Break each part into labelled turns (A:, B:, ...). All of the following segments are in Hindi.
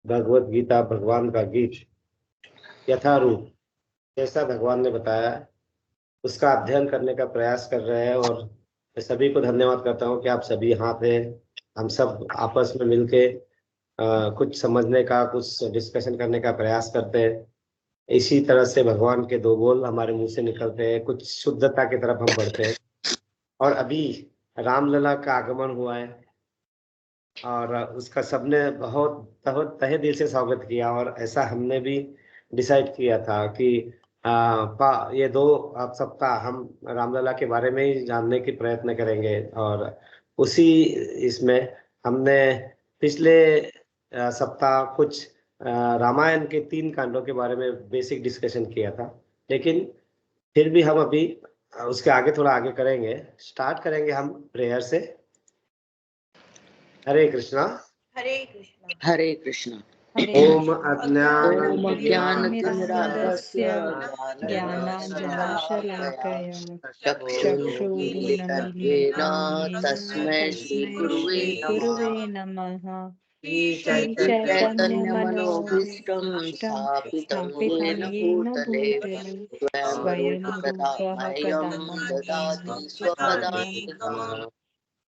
A: भगवत गीता भगवान का गीत यथारूप जैसा भगवान ने बताया है, उसका अध्ययन करने का प्रयास कर रहे हैं। और मैं सभी को धन्यवाद करता हूँ कि आप सभी यहाँ पे हम सब आपस में मिलके कुछ समझने का, कुछ डिस्कशन करने का प्रयास करते हैं। इसी तरह से भगवान के दो बोल हमारे मुंह से निकलते हैं, कुछ शुद्धता की तरफ हम बढ़ते हैं। और अभी रामलला का आगमन हुआ है और उसका सबने बहुत बहुत तहे दिल से स्वागत किया। और ऐसा हमने भी डिसाइड किया था कि ये दो सप्ताह हम रामलला के बारे में ही जानने की प्रयत्न करेंगे। और उसी इसमें हमने पिछले सप्ताह कुछ रामायण के 3 कांडों के बारे में बेसिक डिस्कशन किया था। लेकिन फिर भी हम अभी उसके आगे थोड़ा आगे करेंगे। स्टार्ट करेंगे हम प्रेयर से।
B: हरे कृष्णा।
C: हरे कृष्ण।
B: हरे कृष्ण।
A: ओम
B: अज्ञानतिमिरान्धस्य
C: ज्ञानाञ्जनशलाकया
B: चक्षुरुन्मीलितं तस्मै श्रीगुरुवे
C: नमः।
B: श्रीचैतन्यमनोभीष्टं स्थापितं येन भूतले स्वयं रूपः कदा ददाति स्वपदान्तिकम्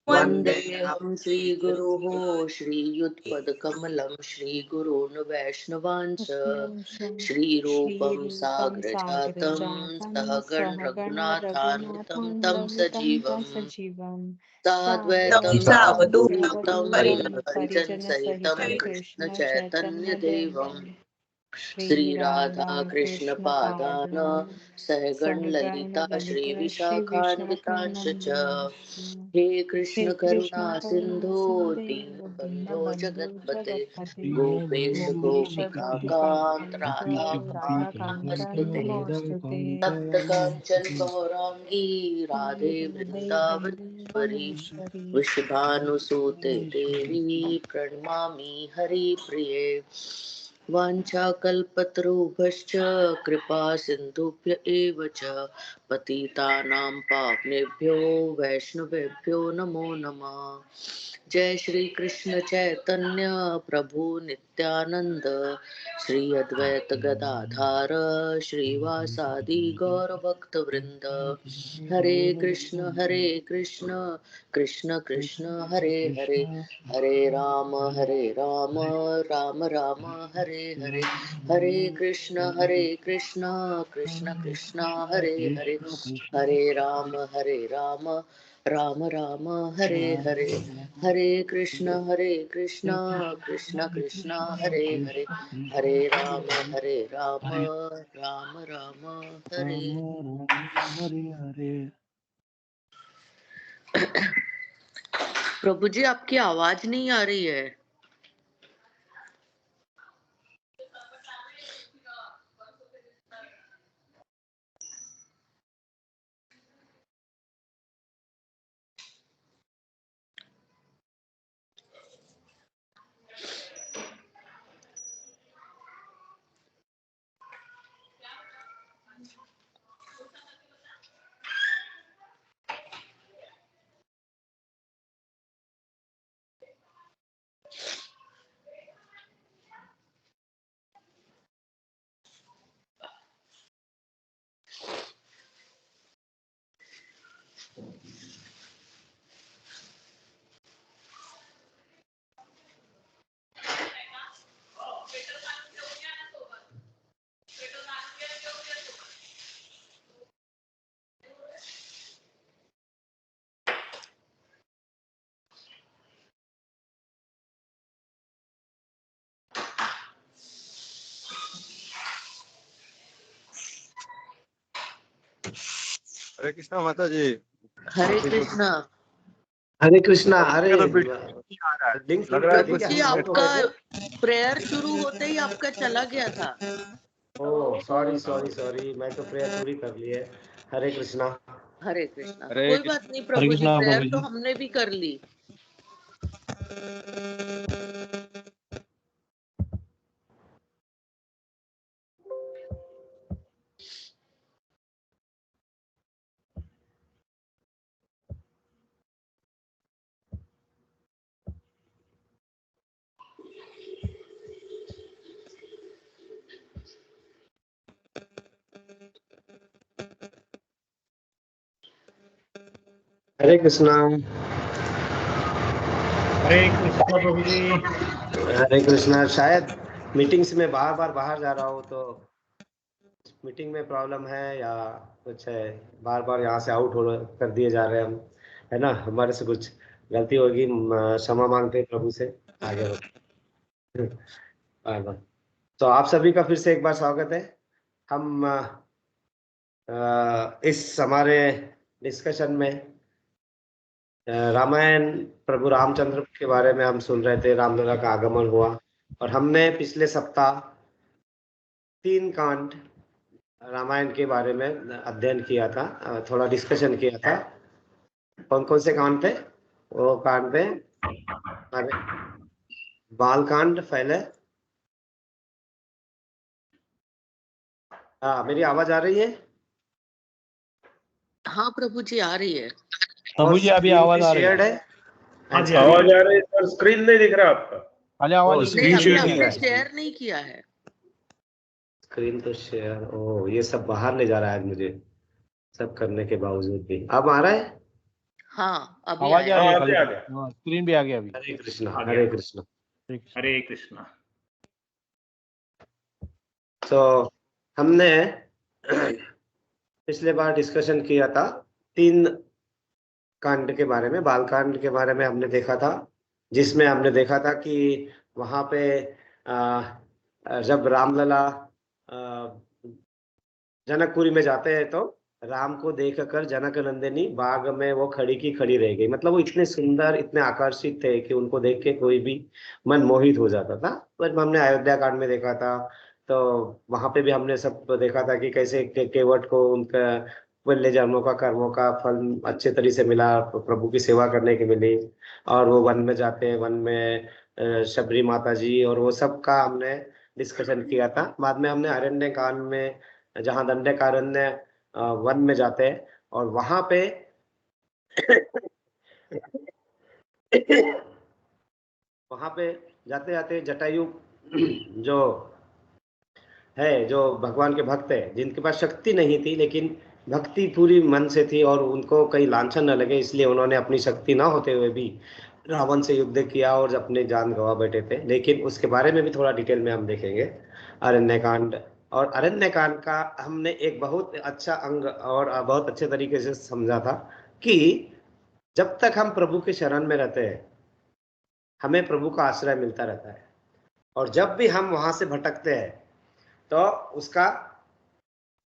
B: वन्देऽहं श्रीगुरोः श्रीयुतपदकमलं श्रीगुरून् वैष्णवांश्च श्रीरूपं साग्रजातं सहगण रघुनाथान्वितं तं सजीवं साद्वैतं सावधूतं परिजनसहितं कृष्णचैतन्यदेवं श्रीराधा कृष्ण पादान सहगण ललिता श्रीविशाखान्वितांश च हे कृष्ण करुणा सिंधु दीनबंधो जगतपते गोपेश गोपिका कांत राधा कांत नमस्तुते तप्त कांचन गौरांगी राधे वृंदावनेश्वरी वृषभानुसुते देवी प्रणमामि हरिप्रिये वाञ्छाकल्पतरुभ्यश्च कृपा सिन्धुभ्य एव च पतितानां पावनेभ्यो वैष्णवेभ्यो नमो नमः। जय श्री कृष्ण चैतन्य प्रभु नित्यानंद श्री अद्वैत गदाधार श्रीवासादि गौर भक्त वृंद हरे कृष्ण कृष्ण कृष्ण हरे हरे हरे राम राम राम हरे हरे हरे कृष्ण कृष्ण कृष्ण हरे हरे हरे राम राम राम हरे हरे हरे कृष्ण कृष्ण कृष्ण हरे हरे हरे राम राम राम हरे
D: हरे।
B: प्रभु जी आपकी आवाज नहीं आ रही है।
D: हरे कृष्णा माता जी।
B: हरे कृष्णा।
A: हरे कृष्णा। अरे
D: लिंक लग रहा है
B: प्रभु जी आपका प्रेयर शुरू होते ही आपका चला गया था।
A: ओह सॉरी मैं तो प्रेयर पूरी कर ली है। हरे कृष्णा।
B: हरे कृष्णा। कोई बात नहीं प्रभु जी, प्रेयर तो हमने भी कर ली।
A: हरे कृष्णा।
E: हरे कृष्णा प्रभु जी।
A: हरे कृष्णा। शायद मीटिंग्स में बार बाहर जा रहा हूँ तो मीटिंग में प्रॉब्लम है या कुछ है, बार यहाँ से आउट हो कर दिए जा रहे हैं हम, है ना। हमारे से कुछ गलती होगी, क्षमा मांगते हैं प्रभु से। आगे बार तो आप सभी का फिर से एक बार स्वागत है। हम इस हमारे डिस्कशन में रामायण प्रभु रामचंद्र के बारे में हम सुन रहे थे। रामलला का आगमन हुआ और हमने पिछले सप्ताह 3 कांड रामायण के बारे में अध्ययन किया था, थोड़ा डिस्कशन किया था। कौन कौन से कांड थे? वो कांड थे बाल कांड पहले। हाँ, मेरी आवाज आ रही है?
B: हाँ प्रभु जी आ रही है।
E: प्रभु जी अभी आवाज आ रही है।
F: हाँ जी आवाज आ रही है सर, स्क्रीन नहीं दिख रहा आपका।
E: अरे आवाज
B: नहीं, अभी आपने शेयर नहीं किया है।
A: स्क्रीन तो शेयर, ओ ये सब बाहर ले जा रहा है मुझे, सब करने के बावजूद भी। अब आ रहा है?
B: हाँ अभी
E: आवाज आ रही है,
F: हाँ,
E: स्क्रीन भी आ गया अभी।
A: हरे कृष्णा। हरे कृष्णा।
F: हरे कृष्णा।
A: तो हमने पिछले बार डिस्कशन किया था 3 कांड के बारे में। बाल कांड के बारे में हमने देखा था, जिसमें हमने देखा था कि वहां पे जब रामलला जनकपुरी में जाते हैं तो राम को देखकर जनक नंदिनी बाग में वो खड़ी की खड़ी रह गई। मतलब वो इतने सुंदर, इतने आकर्षित थे कि उनको देख के कोई भी मन मोहित हो जाता था। पर हमने अयोध्या कांड में देखा था, तो वहां पे भी हमने सब देखा था कि कैसे केवट को उनका पुण्य जन्मों का, कर्मों का फल अच्छे तरीके से मिला, प्रभु की सेवा करने की मिली। और वो वन में जाते हैं, वन में शबरी माता जी और वो सब का हमने डिस्कशन किया था। बाद में हमने अरण्य कांड में, जहाँ दंडकारण्य वन में जाते हैं और वहां पे वहां पे जाते जाते जटायु जो है, जो भगवान के भक्त है, जिनके पास शक्ति नहीं थी लेकिन भक्ति पूरी मन से थी और उनको कहीं लांछन न लगे, इसलिए उन्होंने अपनी शक्ति ना होते हुए भी रावण से युद्ध किया और अपने जान गंवा बैठे थे। लेकिन उसके बारे में भी थोड़ा डिटेल में हम देखेंगे अरण्यकांड। और अरण्यकांड का हमने एक बहुत अच्छा अंग और बहुत अच्छे तरीके से समझा था कि जब तक हम प्रभु के शरण में रहते हैं हमें प्रभु का आश्रय मिलता रहता है, और जब भी हम वहां से भटकते हैं तो उसका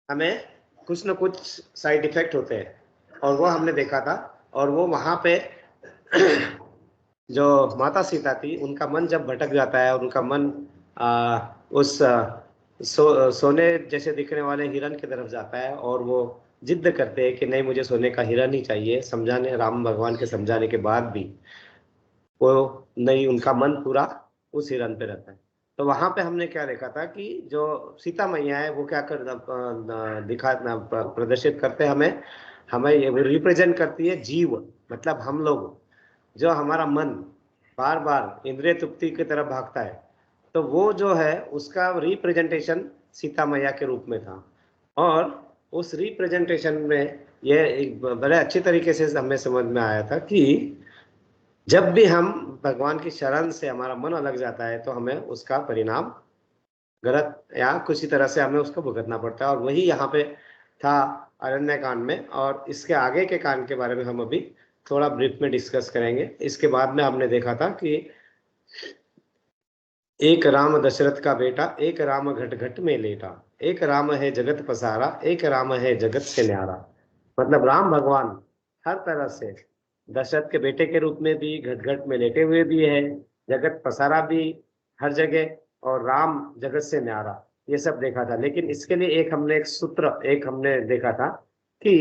A: हमें कुछ न कुछ साइड इफेक्ट होते हैं। और वो हमने देखा था। और वो वहां पे जो माता सीता थी, उनका मन जब भटक जाता है और उनका मन उस सोने जैसे दिखने वाले हिरन की तरफ जाता है और वो जिद करते हैं कि नहीं, मुझे सोने का हिरन ही चाहिए। समझाने, राम भगवान के समझाने के बाद भी वो नहीं, उनका मन पूरा उस हिरन पे रहता है। तो वहां पे हमने क्या देखा था कि जो सीता मैया है वो क्या कर प्रदर्शित करते हैं हमें, ये रिप्रेजेंट करती है जीव, मतलब हम लोग, जो हमारा मन बार बार इंद्रिय तृप्ति की तरफ भागता है, तो वो जो है उसका रिप्रेजेंटेशन सीता मैया के रूप में था। और उस रिप्रेजेंटेशन में ये एक बड़े अच्छे तरीके से हमें समझ में आया था कि जब भी हम भगवान की शरण से हमारा मन अलग जाता है तो हमें उसका परिणाम गलत या कुछ ही तरह से हमें उसको भुगतना पड़ता है। और वही यहाँ पे था अरण्य कांड में। और इसके आगे के कांड के बारे में हम अभी थोड़ा ब्रीफ में डिस्कस करेंगे। इसके बाद में हमने देखा था कि एक राम दशरथ का बेटा, एक राम घट घट में लेटा, एक राम है जगत पसारा, एक राम है जगत से न्यारा। मतलब राम भगवान हर तरह से दशरथ के बेटे के रूप में भी, घट घट में लेटे हुए भी है, जगत पसारा भी हर जगह, और राम जगत से न्यारा, ये सब देखा था। लेकिन इसके लिए एक सूत्र हमने देखा था कि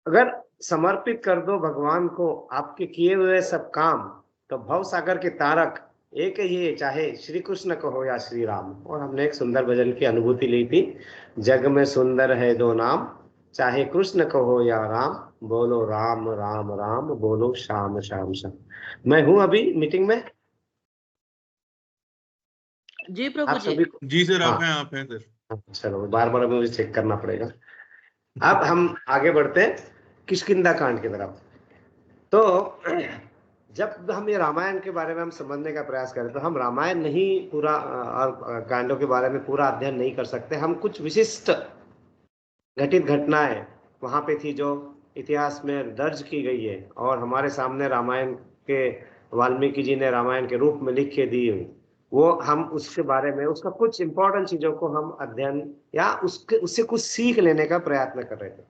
A: अगर समर्पित कर दो भगवान को आपके किए हुए सब काम, तो भव सागर के तारक एक ही है, चाहे श्री कृष्ण को हो या श्री राम। और हमने एक सुंदर भजन की अनुभूति ली थी, जग में सुंदर है दो नाम, चाहे कृष्ण को हो या राम, बोलो राम राम राम, बोलो श्याम श्याम श्याम। मैं हूं अभी मीटिंग में।
B: जी प्रभु
A: आप सभी को
D: जी सर, आप हैं सर।
A: चलो, बार बार मुझे चेक करना पड़ेगा। अब हम आगे बढ़ते हैं किष्किंधा कांड की तरफ। तो जब हम ये रामायण के बारे में हम समझने का प्रयास करें तो हम रामायण नहीं पूरा और कांडों के बारे में पूरा अध्ययन नहीं कर सकते। हम कुछ विशिष्ट घटित घटनाएं वहां पे थी जो इतिहास में दर्ज की गई है और हमारे सामने रामायण के वाल्मीकि जी ने रामायण के रूप में लिख के दी हुई, वो हम उसके बारे में उसका कुछ इंपॉर्टेंट चीजों को हम अध्ययन या उससे कुछ सीख लेने का प्रयत्न कर रहे थे।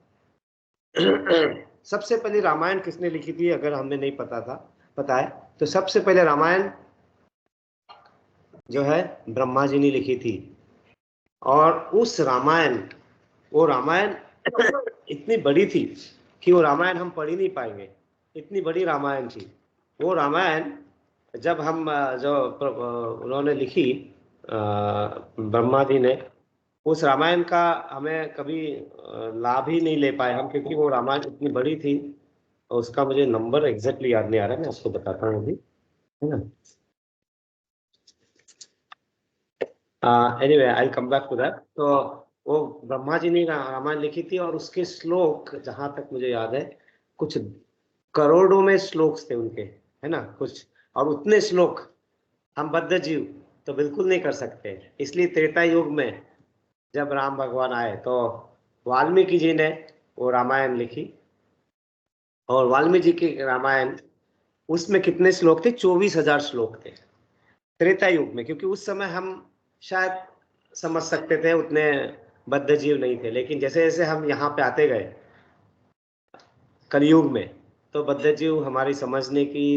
A: सबसे पहले रामायण किसने लिखी थी अगर हमें नहीं पता है तो सबसे पहले रामायण जो है ब्रह्मा जी ने लिखी थी। और उस वो रामायण इतनी बड़ी थी कि वो रामायण हम पढ़ ही नहीं पाएंगे, इतनी बड़ी रामायण थी वो रामायण। जब हम जो उन्होंने लिखी ब्रह्मा जी ने, उस रामायण का हमें कभी लाभ ही नहीं ले पाए हम, क्योंकि वो रामायण इतनी बड़ी थी। और उसका मुझे नंबर एग्जैक्टली याद नहीं आ रहा है, मैं उसको बताता हूँ अभी, है ना। Anyway I come back to that. तो वो ब्रह्मा जी ने रामायण लिखी थी और उसके श्लोक जहां तक मुझे याद है कुछ करोड़ों में श्लोक थे उनके, है ना कुछ। और उतने श्लोक हम बद्ध जीव तो बिल्कुल नहीं कर सकते। इसलिए त्रेता युग में जब राम भगवान आए तो वाल्मीकि जी ने वो रामायण लिखी। और वाल्मीकि जी की रामायण उसमें कितने श्लोक थे? 24,000 श्लोक थे त्रेता युग में। क्योंकि उस समय हम शायद समझ सकते थे, उतने बद्ध जीव नहीं थे। लेकिन जैसे जैसे हम यहाँ पे आते गए कलयुग में तो बद्ध जीव हमारी समझने की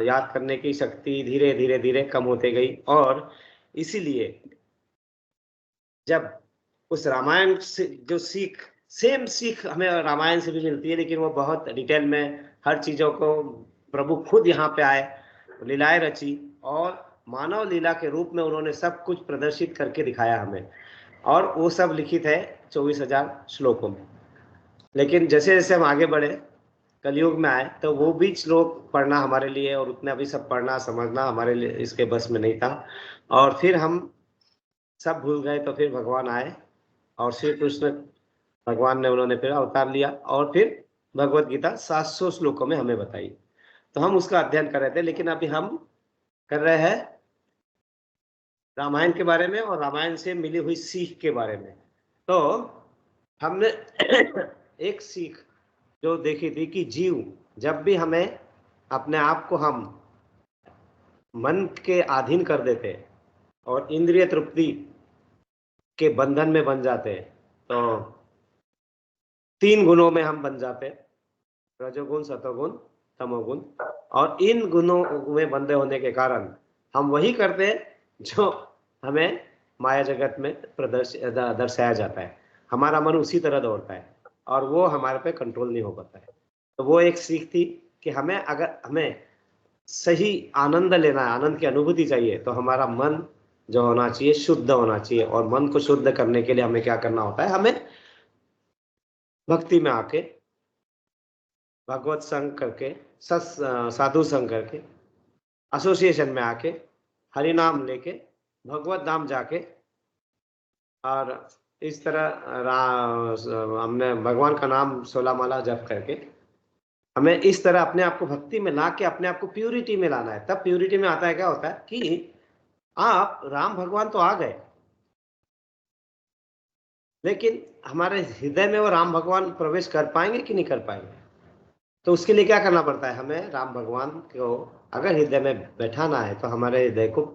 A: याद करने की शक्ति धीरे धीरे धीरे कम होते गई। और इसीलिए जब उस रामायण से जो सेम सीख हमें रामायण से भी मिलती है, लेकिन वो बहुत डिटेल में हर चीजों को प्रभु खुद यहाँ पे आए, लीलाएं रची और मानव लीला के रूप में उन्होंने सब कुछ प्रदर्शित करके दिखाया हमें। और वो सब लिखित है 24,000 श्लोकों में। लेकिन जैसे जैसे हम आगे बढ़े कलयुग में आए तो वो भी श्लोक पढ़ना हमारे लिए और उतना भी सब पढ़ना समझना हमारे लिए इसके बस में नहीं था। और फिर हम सब भूल गए। तो फिर भगवान आए और श्री कृष्ण भगवान ने उन्होंने फिर अवतार लिया और फिर भगवत गीता 700 श्लोकों में हमें बताई। तो हम उसका अध्ययन कर रहे थे। लेकिन अभी हम कर रहे हैं रामायण के बारे में और रामायण से मिली हुई सीख के बारे में। तो हमने एक सीख जो देखी थी कि जीव जब भी हमें अपने आप को हम मन के अधीन कर देते और इंद्रिय तृप्ति के बंधन में बन जाते तो 3 गुणों में हम बन जाते, रजोगुण, सतोगुण, तमोगुण। और इन गुणों में बंधे होने के कारण हम वही करते जो हमें माया जगत में दर्शाया जाता है। हमारा मन उसी तरह दौड़ता है और वो हमारे पे कंट्रोल नहीं हो पाता है। तो वो एक सीख थी कि अगर हमें सही आनंद लेना है, आनंद की अनुभूति चाहिए, तो हमारा मन जो होना चाहिए शुद्ध होना चाहिए। और मन को शुद्ध करने के लिए हमें क्या करना होता है? हमें भक्ति में आके, भगवत संग करके, साधु संग करके, एसोसिएशन में आके, हरि नाम लेके, भगवत धाम जाके, और इस तरह हमने भगवान का नाम 16 माला जप करके हमें इस तरह अपने आप को भक्ति में ला के अपने आप को प्यूरिटी में लाना है। तब प्यूरिटी में आता है क्या होता है कि आप राम भगवान तो आ गए, लेकिन हमारे हृदय में वो राम भगवान प्रवेश कर पाएंगे कि नहीं कर पाएंगे? तो उसके लिए क्या करना पड़ता है? हमें राम भगवान को अगर हृदय में बैठाना है तो हमारे हृदय को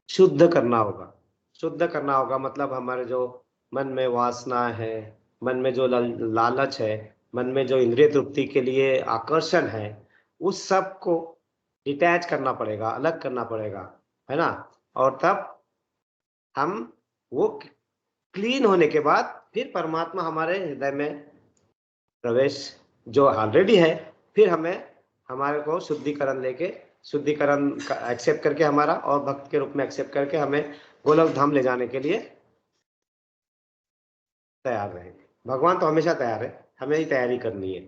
A: शुद्ध करना होगा। शुद्ध करना होगा मतलब हमारे जो मन में वासना है, मन में जो लालच है, मन में जो इंद्रिय तृप्ति के लिए आकर्षण है, उस सब को डिटैच करना पड़ेगा, अलग करना पड़ेगा, है ना। और तब हम वो क्लीन होने के बाद फिर परमात्मा हमारे हृदय में प्रवेश जो ऑलरेडी है, फिर हमें हमारे को शुद्धिकरण लेके, शुद्धिकरण एक्सेप्ट करके हमारा और भक्त के रूप में एक्सेप्ट करके हमें गोलोक धाम ले जाने के लिए तैयार रहेंगे। भगवान तो हमेशा तैयार है, हमें ही तैयारी करनी है।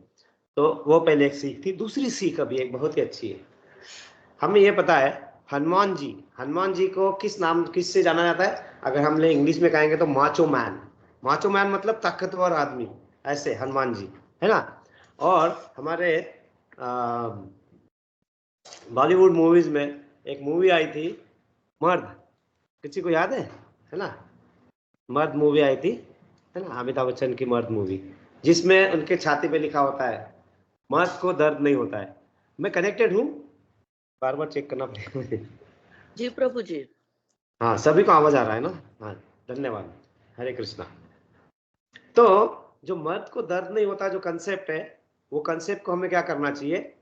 A: तो वो पहले एक सीख थी। दूसरी सीख अभी एक बहुत ही अच्छी है। हमें ये पता है हनुमान जी को किससे जाना जाता है? अगर हम ले इंग्लिश में कहेंगे तो माचो मैन। माचो मैन मतलब ताकतवर आदमी, ऐसे हनुमान जी, है ना। और हमारे बॉलीवुड मूवीज में एक मूवी आई थी मर्द, किसी को याद है ना? मर्द मूवी आई थी, है ना, अमिताभ बच्चन की मर्द मूवी, जिसमें उनके छाती पे लिखा होता है मर्द को दर्द नहीं होता है। मैं कनेक्टेड हूँ? बार बार चेक करना पड़ेगा मुझे।
B: जी प्रभु जी।
A: हाँ, सभी को आवाज आ रहा है ना? हाँ, धन्यवाद। हरे कृष्णा। तो जो मर्द को दर्द नहीं होता जो कंसेप्ट है, वो कंसेप्ट को हमें क्या करना चाहिए?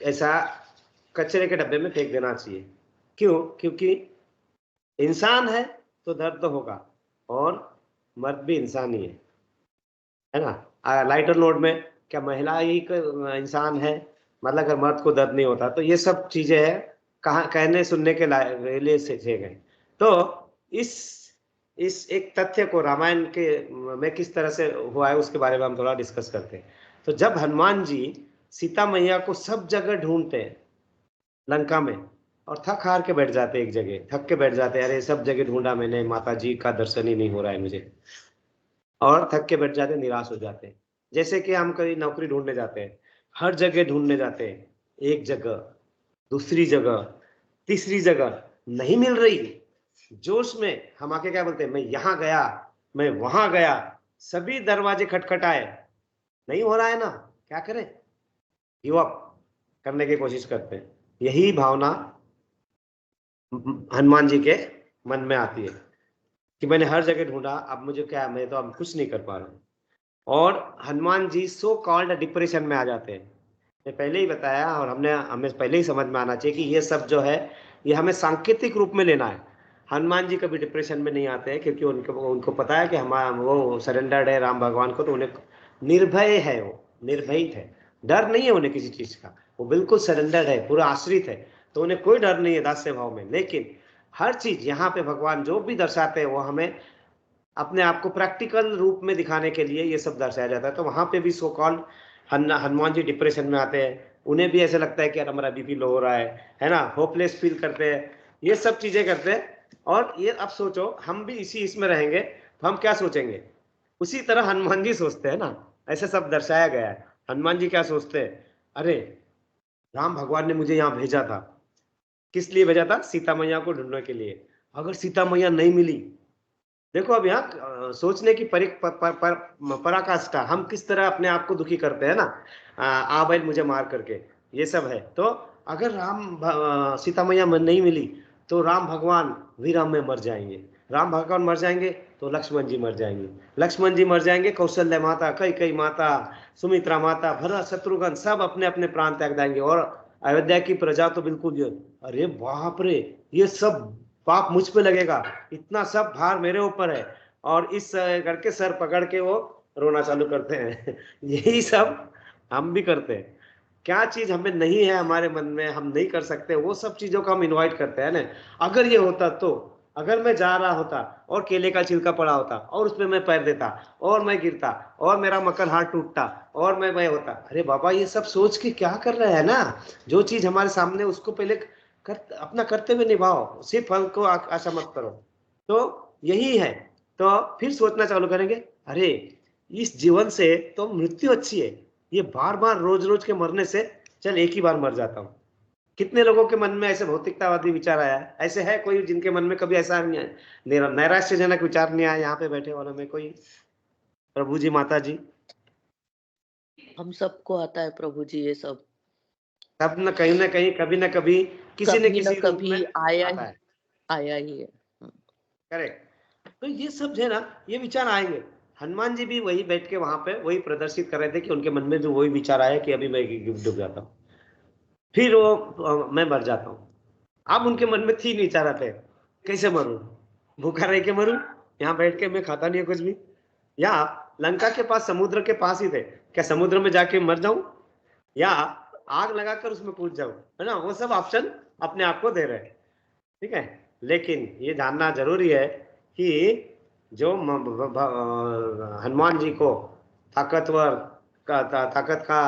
A: ऐसा कचरे के डब्बे में फेंक देना चाहिए। क्यों? क्योंकि इंसान है तो दर्द तो होगा, और मर्द भी इंसान ही है ना? लाइटर नोट में क्या महिला ही इंसान है? मतलब अगर मर्द को दर्द नहीं होता, तो ये सब चीजें है कहाँ कहने सुनने के लिए से गए। तो इस एक तथ्य को रामायण के में किस तरह से हुआ है उसके बारे में हम थोड़ा डिस्कस करते हैं। तो जब हनुमान जी सीता मैया को सब जगह ढूंढते हैं लंका में, और थक हार के बैठ जाते, एक जगह थक के बैठ जाते, अरे सब जगह ढूंढा मैंने, माता जी का दर्शन ही नहीं हो रहा है मुझे, और थक के बैठ जाते, निराश हो जाते हैं। जैसे कि हम कहीं नौकरी ढूंढने जाते हैं, हर जगह ढूंढने जाते हैं, एक जगह, दूसरी जगह, तीसरी जगह, नहीं मिल रही, जोश में हम आके क्या बोलते हैं, मैं यहाँ गया, मैं वहां गया, सभी दरवाजे खटखटाए, नहीं हो रहा है ना, क्या करें? गिव अप करने की कोशिश करते हैं। यही भावना हनुमान जी के मन में आती है कि मैंने हर जगह ढूंढा, अब मुझे क्या, मैं तो अब कुछ नहीं कर पा रहा हूँ। और Hanuman ji so called depression में आ जाते हैं। मैं पहले ही बताया, और हमें पहले ही समझ में आना चाहिए कि ये सब जो है ये हमें सांकेतिक रूप में लेना है। हनुमान जी कभी डिप्रेशन में नहीं आते हैं, क्योंकि उनको पता है कि वो सरेंडर्ड है राम भगवान को, तो उन्हें निर्भय है, वो निर्भयित है, डर नहीं है उन्हें किसी चीज का, वो बिल्कुल सरेंडर्ड है, पूरा आश्रित है, तो उन्हें कोई डर नहीं है दास्य भाव में। लेकिन हर चीज यहाँ पे भगवान जो भी दर्शाते हैं वो हमें अपने आप को प्रैक्टिकल रूप में दिखाने के लिए ये सब दर्शाया जाता है। तो वहां पे भी so called Hanuman ji depression में आते हैं, उन्हें भी ऐसे लगता है कि यार हमारा बीपी लो हो रहा है ना, होपलेस फील करते हैं, ये सब चीजें करते हैं। और ये अब सोचो हम भी इसी इसमें रहेंगे तो हम क्या सोचेंगे? उसी तरह हनुमान जी सोचते हैं ना, ऐसे सब दर्शाया गया है। हनुमान जी क्या सोचते हैं? अरे राम भगवान ने मुझे यहाँ भेजा था, किस लिए भेजा था? सीता मैया को ढूंढने के लिए। अगर सीता मैया नहीं मिली, देखो अब यहाँ सोचने की पराकाष्ठा, हम किस तरह अपने आप को दुखी करते हैं ना, आ बैल मुझे मार करके, ये सब है। तो अगर सीता मैया नहीं मिली तो राम भगवान विरह में मर जाएंगे, राम भगवान मर जाएंगे तो लक्ष्मण जी मर जाएंगे, लक्ष्मण जी मर जाएंगे, कौशल्या माता, कई माता, सुमित्रा माता, भरत, शत्रुघ्न सब अपने अपने प्राण त्याग देंगे, और अयोध्या की प्रजा तो बिल्कुल, अरे बाप रे, ये सब पाप मुझ पे लगेगा, इतना सब भार मेरे ऊपर है, और इस करके सर पकड़ के वो रोना चालू करते हैं। यही सब हम भी करते हैं। क्या चीज हमें नहीं है हमारे मन में, हम नहीं कर सकते, वो सब चीजों को हम इन्वाइट करते हैं ना। अगर ये होता तो, अगर मैं जा रहा होता और केले का छिलका पड़ा होता और उसमें मैं पैर देता और मैं गिरता और मेरा मकर हाथ टूटता और मैं होता, अरे बाबा ये सब सोच के क्या कर रहे हैं ना। जो चीज हमारे सामने उसको पहले अपना कर्तव्य निभाओ, सिर्फ फल को आशा मत करो। तो यही है। तो फिर सोचना चालू करेंगे, अरे इस जीवन से तो मृत्यु अच्छी है, ये बार बार रोज रोज के मरने से चल एक ही बार मर जाता हूँ। कितने लोगों के मन में ऐसे भौतिकतावादी विचार आया है? ऐसे है कोई जिनके मन में कभी ऐसा नैराश्यजनक विचार नहीं आया? यहाँ पे बैठे वालों में कोई? प्रभु जी, माता जी,
B: हम सबको आता है प्रभु जी, ये सब
A: सब न कहीं कभी न कभी किसी न किसी रूप में
B: आया ही है।
A: करेक्ट। तो ये सब है ना, ये विचार आएंगे। हनुमान जी भी वही बैठ के वहां पे वही प्रदर्शित कर रहे थे कि उनके मन में जो वही विचार आया कि अभी मैं डूब जाता हूँ, फिर वो मैं मर जाता हूँ। अब उनके मन में 3 विचार आते हैं, कैसे मरूं, भूखा रह के मरूं, यहाँ बैठ के मैं खाता नहीं है कुछ भी, या लंका के पास समुद्र के पास ही थे, क्या समुद्र में जाके मर जाऊं, या आग लगाकर उसमें कूद जाऊं, है ना। वो सब ऑप्शन अपने आप को दे रहे हैं, ठीक है। लेकिन ये जानना जरूरी है कि जो हनुमान जी को ताकत का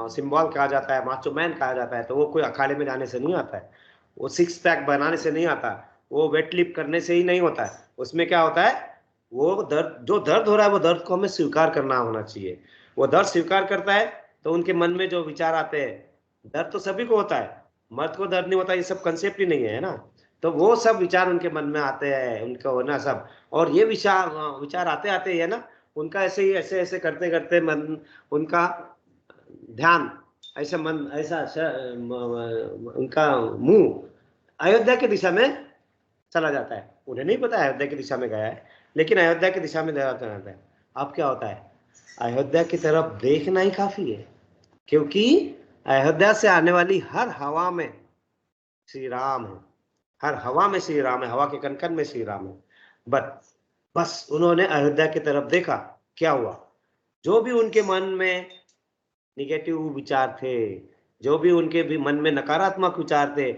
A: सिंबल कहा जाता है, माचो मैन कहा जाता है, तो वो कोई अखाड़े में जाने से नहीं आता है, वो 6 पैक बनाने से नहीं आता, वो वेट लिफ्ट करने से ही नहीं होता है। उसमें क्या होता है, वो जो दर्द हो रहा है वो दर्द को हमें स्वीकार करना होना चाहिए। वो दर्द स्वीकार करता है तो उनके मन में जो विचार आते हैं, दर्द तो सभी को होता है, मर्द को दर्द नहीं होता, ये सब कंसेप्ट ही नहीं है ना। तो वो सब विचार उनके मन में आते हैं, उनका होना सब, और ये विचार आते आते है ना, उनका ऐसे ही ऐसे ऐसे करते करते मन, उनका ध्यान ऐसा, मन ऐसा उनका मुंह अयोध्या की दिशा में चला जाता है। उन्हें नहीं पता अयोध्या की दिशा में गया है, लेकिन अयोध्या की दिशा में चला जाता है। अब क्या होता है, अयोध्या की तरफ देखना ही काफी है, क्योंकि अयोध्या से आने वाली हर हवा में श्री राम है, हर हवा में श्री राम है, हवा के कण-कण में श्री राम है। बस उन्होंने अयोध्या की तरफ देखा, क्या हुआ, जो भी उनके मन में निगेटिव विचार थे, जो भी उनके भी मन में नकारात्मक विचार थे,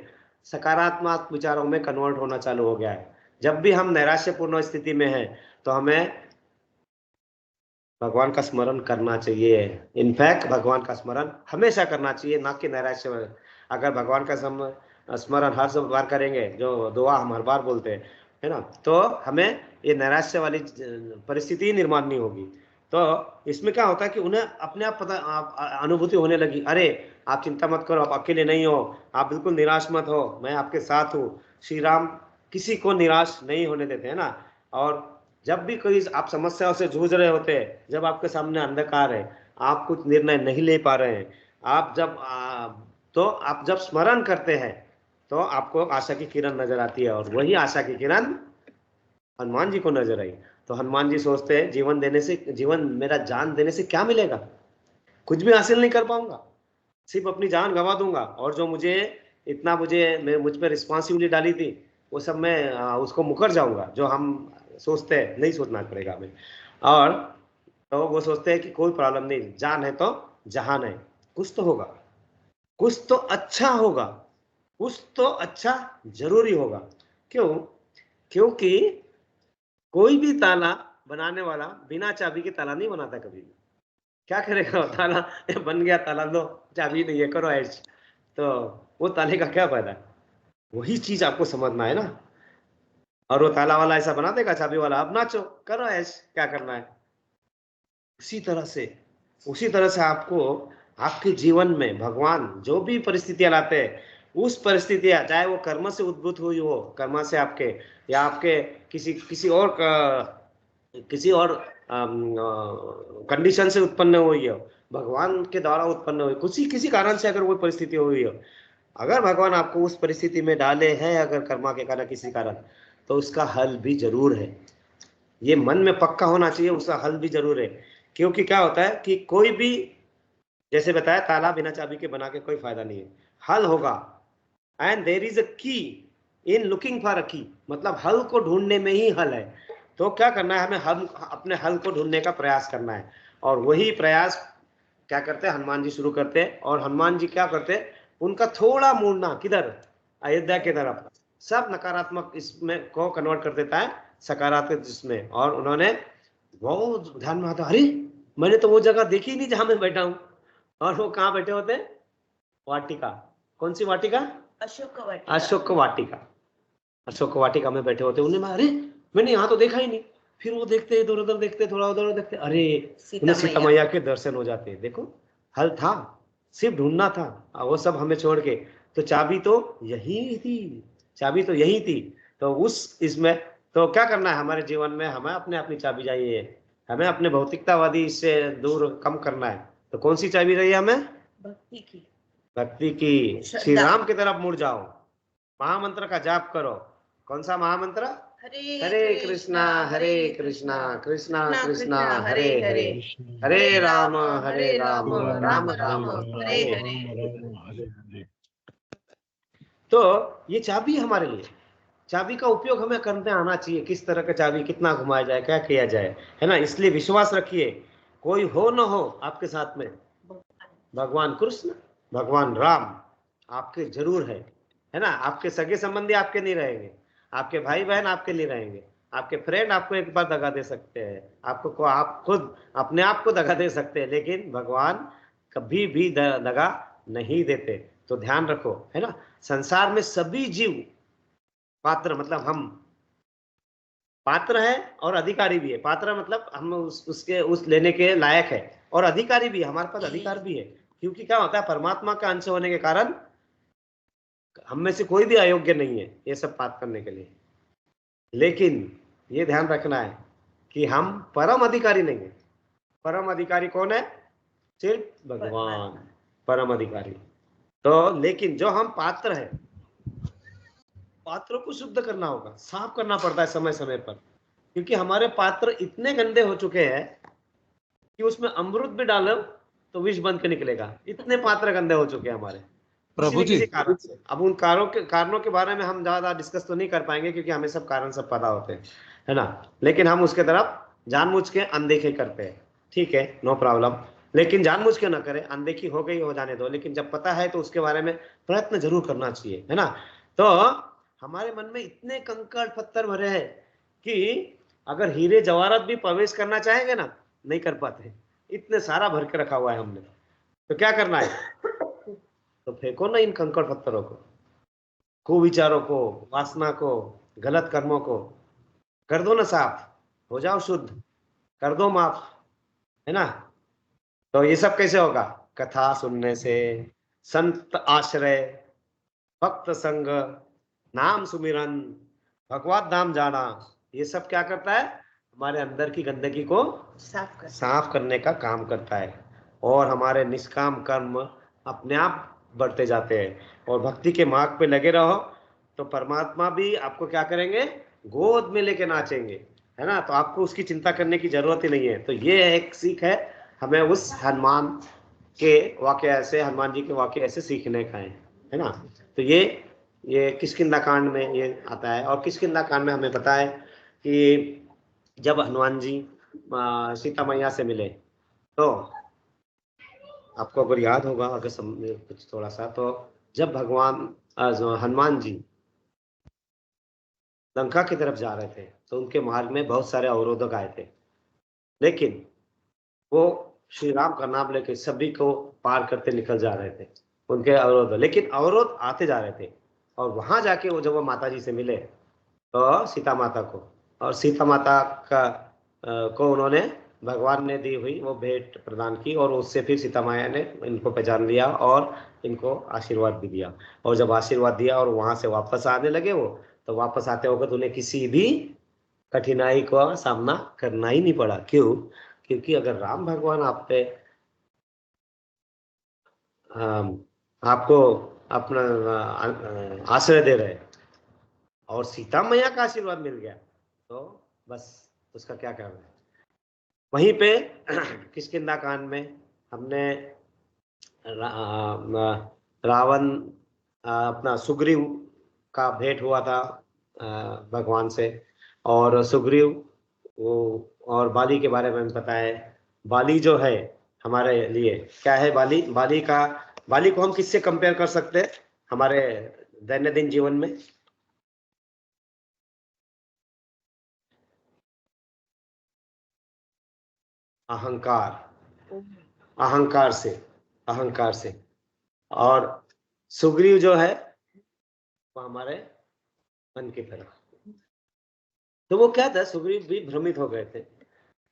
A: सकारात्मक विचारों में कन्वर्ट होना चालू हो गया है। जब भी हम नैराश्यपूर्ण स्थिति में हैं तो हमें भगवान का स्मरण करना चाहिए। इनफैक्ट भगवान का स्मरण हमेशा करना चाहिए, ना कि नैराश्य में। अगर भगवान का स्मरण हर बार करेंगे, जो दुआ हम हर बार बोलते हैं, है ना, तो हमें ये नैराश्य वाली परिस्थिति ही निर्माण नहीं होगी। तो इसमें क्या होता है कि उन्हें अपने आप पता अनुभूति होने लगी, अरे आप चिंता मत करो, आप अकेले नहीं हो, आप बिल्कुल निराश मत हो, मैं आपके साथ हूँ। श्री राम किसी को निराश नहीं होने देते हैं ना। और जब भी कोई आप समस्याओं से जूझ रहे होते हैं, जब आपके सामने अंधकार है, आप कुछ निर्णय नहीं ले पा रहे हैं, आप जब स्मरण करते हैं तो आपको आशा की किरण नजर आती है, और वही आशा की किरण हनुमान जी को नजर आई। तो हनुमान जी सोचते हैं, जीवन मेरा जान देने से क्या मिलेगा, कुछ भी हासिल नहीं कर पाऊंगा, सिर्फ अपनी जान गंवा दूंगा, और जो मुझे मुझ पर रिस्पॉन्सिबिलिटी डाली थी वो सब मैं उसको मुकर जाऊंगा। जो हम सोचते हैं, नहीं सोचना पड़ेगा हमें। और तो वो सोचते हैं कि कोई प्रॉब्लम नहीं, जान है तो जहान है, कुछ तो होगा, कुछ तो अच्छा होगा, कुछ तो अच्छा जरूरी होगा। क्यों? क्योंकि कोई भी ताला बनाने वाला बिना चाबी के ताला नहीं बनाता कभी भी। क्या करेगा वो ताला, बन गया ताला, लो चाबी नहीं है, करो ऐश, तो वो ताले का क्या फायदा। वही चीज आपको समझना है ना। और वो ताला वाला ऐसा बना देगा, चाबी वाला अब नाचो करो ऐश, क्या करना है। उसी तरह से आपको आपके जीवन में भगवान जो भी परिस्थितियां लाते हैं, उस परिस्थितियां चाहे वो कर्म से उद्भूत हुई हो, कर्म से आपके या आपके किसी और कंडीशन से उत्पन्न हुई हो, भगवान के द्वारा उत्पन्न हुई, किसी कारण से अगर वो परिस्थिति हुई हो, अगर भगवान आपको उस परिस्थिति में डाले हैं, अगर कर्मा के कारण किसी कारण, तो उसका हल भी जरूर है। ये मन में पक्का होना चाहिए, उसका हल भी जरूर है। क्योंकि क्या होता है कि कोई भी, जैसे बताया, ताला बिना चाबी के बना के कोई फायदा नहीं है, हल होगा। एंड देयर इज अ की इन लुकिंग फॉर अ की, मतलब हल को ढूंढने में ही हल है। तो क्या करना है, हमें अपने हल को ढूंढने का प्रयास करना है, और वही प्रयास क्या करते हैं, हनुमान जी शुरू करते हैं। और हनुमान जी क्या करते हैं, उनका थोड़ा मुड़ना किधर, अयोध्या की तरफ, सब नकारात्मक इसमें को कन्वर्ट कर देता है सकारात्मक जिसमें। और उन्होंने बहुत ध्यान में आता, अरे मैंने तो वो जगह देखी ही नहीं जहां मैं बैठा हूं। और वो कहाँ बैठे होते हैं, वाटिका। कौन सी वाटिका?
C: अशोक
A: वाटिका में बैठे होते। उन्हें अरे मैंने यहाँ तो देखा ही नहीं। फिर वो देखते, इधर उधर देखते, थोड़ा उधर देखते, अरे उन्हें सीता मैया के दर्शन हो जाते। देखो हल था, सिर्फ ढूंढना था, वो सब हमें छोड़ के। तो चाबी तो यही थी। तो उस इसमें तो क्या करना है हमारे जीवन में, हमें अपनी चाबी चाहिए, हमें अपने भौतिकतावादी से दूर कम करना है। तो कौन सी चाबी रही है हमें? भक्ति की। श्री राम की तरफ मुड़ जाओ, महामंत्र का जाप करो। कौन सा महामंत्र? हरे कृष्णा कृष्णा कृष्णा हरे हरे, हरे राम राम राम हरे हरे। तो ये चाबी हमारे लिए, चाबी का उपयोग हमें करते आना चाहिए। किस तरह का चाबी, कितना घुमाया जाए, क्या किया जाए, है ना। इसलिए विश्वास रखिए, कोई हो न हो आपके साथ में, भगवान कृष्ण, भगवान राम आपके जरूर है ना। आपके सगे संबंधी आपके नहीं रहेंगे, आपके भाई बहन आपके नहीं रहेंगे, आपके फ्रेंड आपको एक बार दगा दे सकते हैं, आप खुद अपने आप को दगा दे सकते हैं, लेकिन भगवान कभी भी दगा नहीं देते। तो ध्यान रखो, है ना। संसार में सभी जीव पात्र, मतलब हम पात्र है और अधिकारी भी है। पात्र मतलब हम उस लेने के लायक है, और अधिकारी भी, हमारे पास अधिकार भी है, क्योंकि क्या होता है, परमात्मा का अंश होने के कारण हम में से कोई भी अयोग्य नहीं है ये सब बात करने के लिए। लेकिन ये ध्यान रखना है कि हम परम अधिकारी नहीं है। परम अधिकारी कौन है? सिर्फ भगवान परम अधिकारी। तो लेकिन जो हम पात्र है, पात्रों को शुद्ध करना होगा, साफ करना पड़ता है समय समय पर, क्योंकि हमारे पात्र इतने गंदे हो चुके हैं कि उसमें अमृत भी डालो तो विष बन के निकलेगा। इतने पात्र गंदे हो चुके हैं हमारे
E: प्रभु जी,
A: किसी कारण से। अब उन कारणों के बारे में हम ज्यादा डिस्कस तो नहीं कर पाएंगे, क्योंकि हमें सब कारण सब पता होते हैं, है ना। लेकिन हम उसके तरफ जानबूझ के अनदेखे करते हैं, ठीक है, नो प्रॉब्लम। लेकिन जानबूझ के ना करें, अनदेखी हो गई हो जाने दो, लेकिन जब पता है तो उसके बारे में प्रयत्न जरूर करना चाहिए, है ना। तो हमारे मन में इतने कंकड़ पत्थर भरे हैं कि अगर हीरे जवाहरात भी प्रवेश करना चाहेंगे ना, नहीं कर पाते, इतने सारा भर के रखा हुआ है हमने। तो क्या करना है? तो फेंको ना इन कंकड़ पत्थरों को, कुविचारों को, वासना को, गलत कर्मों को कर दो ना साफ, हो जाओ शुद्ध, कर दो माफ, है ना। तो ये सब कैसे होगा? कथा सुनने से, संत आश्रय, भक्त संग, नाम सुमिरन, भगवत धाम जाना, ये सब क्या करता है? हमारे अंदर की गंदगी को साफ करने का काम करता है, और हमारे निष्काम कर्म अपने आप बढ़ते जाते हैं। और भक्ति के मार्ग पे लगे रहो तो परमात्मा भी आपको क्या करेंगे? गोद में लेके नाचेंगे, है ना। तो आपको उसकी चिंता करने की जरूरत ही नहीं है। तो ये एक सीख है हमें उस हनुमान के वाकया से, हनुमान जी के वाकया से सीखने का है ना। तो ये किष्किंधा कांड में ये आता है। और किष्किंधा कांड में हमें पता है कि जब हनुमान जी सीता मैया से मिले, तो आपको अगर याद होगा, अगर कुछ थोड़ा सा, तो जब भगवान हनुमान जी लंका की तरफ जा रहे थे तो उनके मार्ग में बहुत सारे अवरोधक आए थे, लेकिन वो श्री राम का नाम लेके सभी को पार करते निकल जा रहे थे उनके अवरोध, लेकिन अवरोध आते जा रहे थे। और वहां जाके वो जब वो माता जी से मिले तो सीता माता को, और सीता माता को उन्होंने, भगवान ने दी हुई वो भेंट प्रदान की, और उससे फिर सीता माया ने इनको पहचान लिया और इनको आशीर्वाद भी दिया। और जब आशीर्वाद दिया और वहां से वापस आने लगे वो, तो वापस आते वक्त उन्हें किसी भी कठिनाई का सामना करना ही नहीं पड़ा। क्यों? क्योंकि अगर राम भगवान आप पे आपको अपना आश्रय दे रहे और सीता मैया का आशीर्वाद मिल गया, तो बस उसका क्या करना है। वहीं पे किष्किंधा कांड में हमने रावण अपना सुग्रीव का भेंट हुआ था भगवान से, और सुग्रीव वो, और बाली के बारे में पता है। बाली जो है हमारे लिए क्या है? बाली को हम किससे कंपेयर कर सकते हैं हमारे दैनंदिन जीवन में? अहंकार से। और सुग्रीव जो है वो हमारे मन की तरफ। तो वो क्या था, सुग्रीव भी भ्रमित हो गए थे,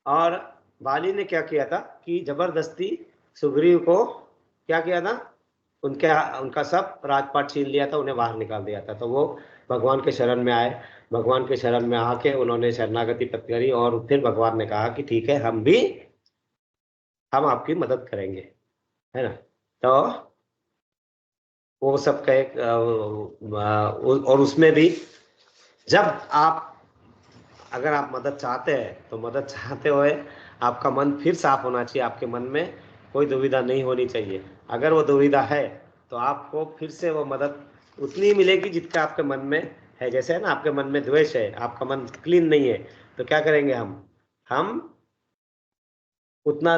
A: और बाली ने क्या किया था कि जबरदस्ती सुग्रीव को क्या किया था, उनका सब राजपाट छीन लिया था, उन्हें बाहर निकाल दिया था। तो वो भगवान के शरण में आए, भगवान के शरण में आके उन्होंने शरणागति करी, और फिर भगवान ने कहा कि ठीक है, हम आपकी मदद करेंगे, है ना। तो वो सब कहे, और उसमें भी जब अगर आप मदद चाहते हैं तो मदद चाहते हुए आपका मन फिर साफ होना चाहिए, आपके मन में कोई दुविधा नहीं होनी चाहिए। अगर वो दुविधा है तो आपको फिर से वो मदद उतनी मिलेगी जितना आपके मन में है। जैसे है ना, आपके मन में द्वेष है, आपका मन क्लीन नहीं है, तो क्या करेंगे हम उतना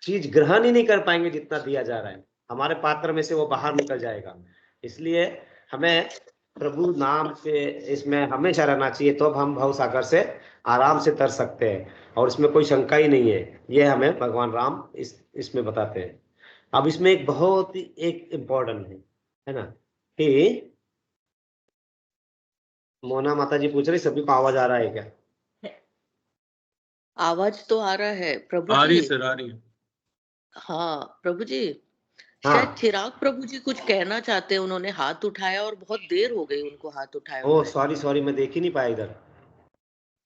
A: चीज ग्रहण ही नहीं कर पाएंगे जितना दिया जा रहा है, हमारे पात्र में से वो बाहर निकल जाएगा। इसलिए हमें प्रभु नाम से इसमें हमेशा रहना चाहिए, तो हम भव सागर से आराम से तर सकते हैं, और इसमें कोई शंका ही नहीं है। ये हमें भगवान राम इसमें बताते हैं। अब इसमें एक बहुत ही एक इम्पोर्टेंट है ना, कि मोना माता जी पूछ रही सभी को आवाज आ रहा है क्या?
B: आवाज तो आ रहा है प्रभु
F: आ रही
B: जी।
F: सर, आ रही है।
B: हाँ प्रभु जी,
A: हाँ।
B: शायद चिराग प्रभु जी कुछ कहना चाहते हैं, उन्होंने हाथ उठाया और बहुत देर हो गई उनको हाथ उठाए
A: ओह
B: हुए।
A: सॉरी सॉरी, मैं देख ही नहीं पाया इधर।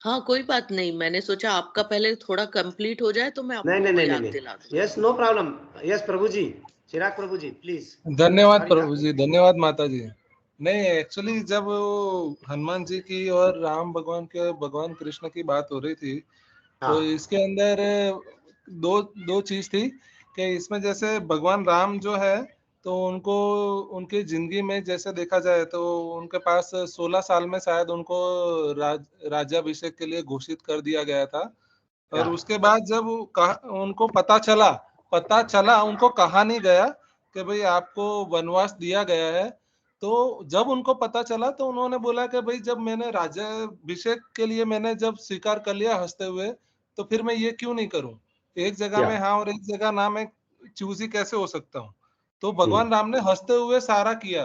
B: हाँ कोई बात नहीं, मैंने सोचा आपका पहले थोड़ा कंप्लीट हो जाए तो मैं
A: नहीं
B: आपको
A: नहीं
B: वो
A: नहीं
B: याद
A: नहीं
B: दिला दूं।
A: Yes, no problem. Yes Prabhu ji, Chirag Prabhu ji please.
G: धन्यवाद
A: सॉरी
G: प्रभु जी, धन्यवाद माता जी। नहीं एक्चुअली जब वो हनुमान जी की और राम भगवान के, भगवान कृष्ण की बात हो रही थी, तो
A: हाँ
G: इसके अंदर दो दो चीज थी कि इसमें जैसे भगवान राम जो है, तो उनको उनकी जिंदगी में जैसे देखा जाए तो उनके पास 16 साल में शायद उनको राज्याभिषेक के लिए घोषित कर दिया गया था। और उसके बाद जब उनको पता चला उनको कहा नहीं गया कि भाई आपको वनवास दिया गया है। तो जब उनको पता चला तो उन्होंने बोला कि भाई जब मैंने राज्याभिषेक के लिए मैंने जब स्वीकार कर लिया हंसते हुए, तो फिर मैं ये क्यों नहीं करूं, एक जगह
A: या
G: में हाँ और एक जगह ना, मैं चूजी कैसे हो सकता हूँ। तो भगवान राम ने हंसते हुए सारा किया।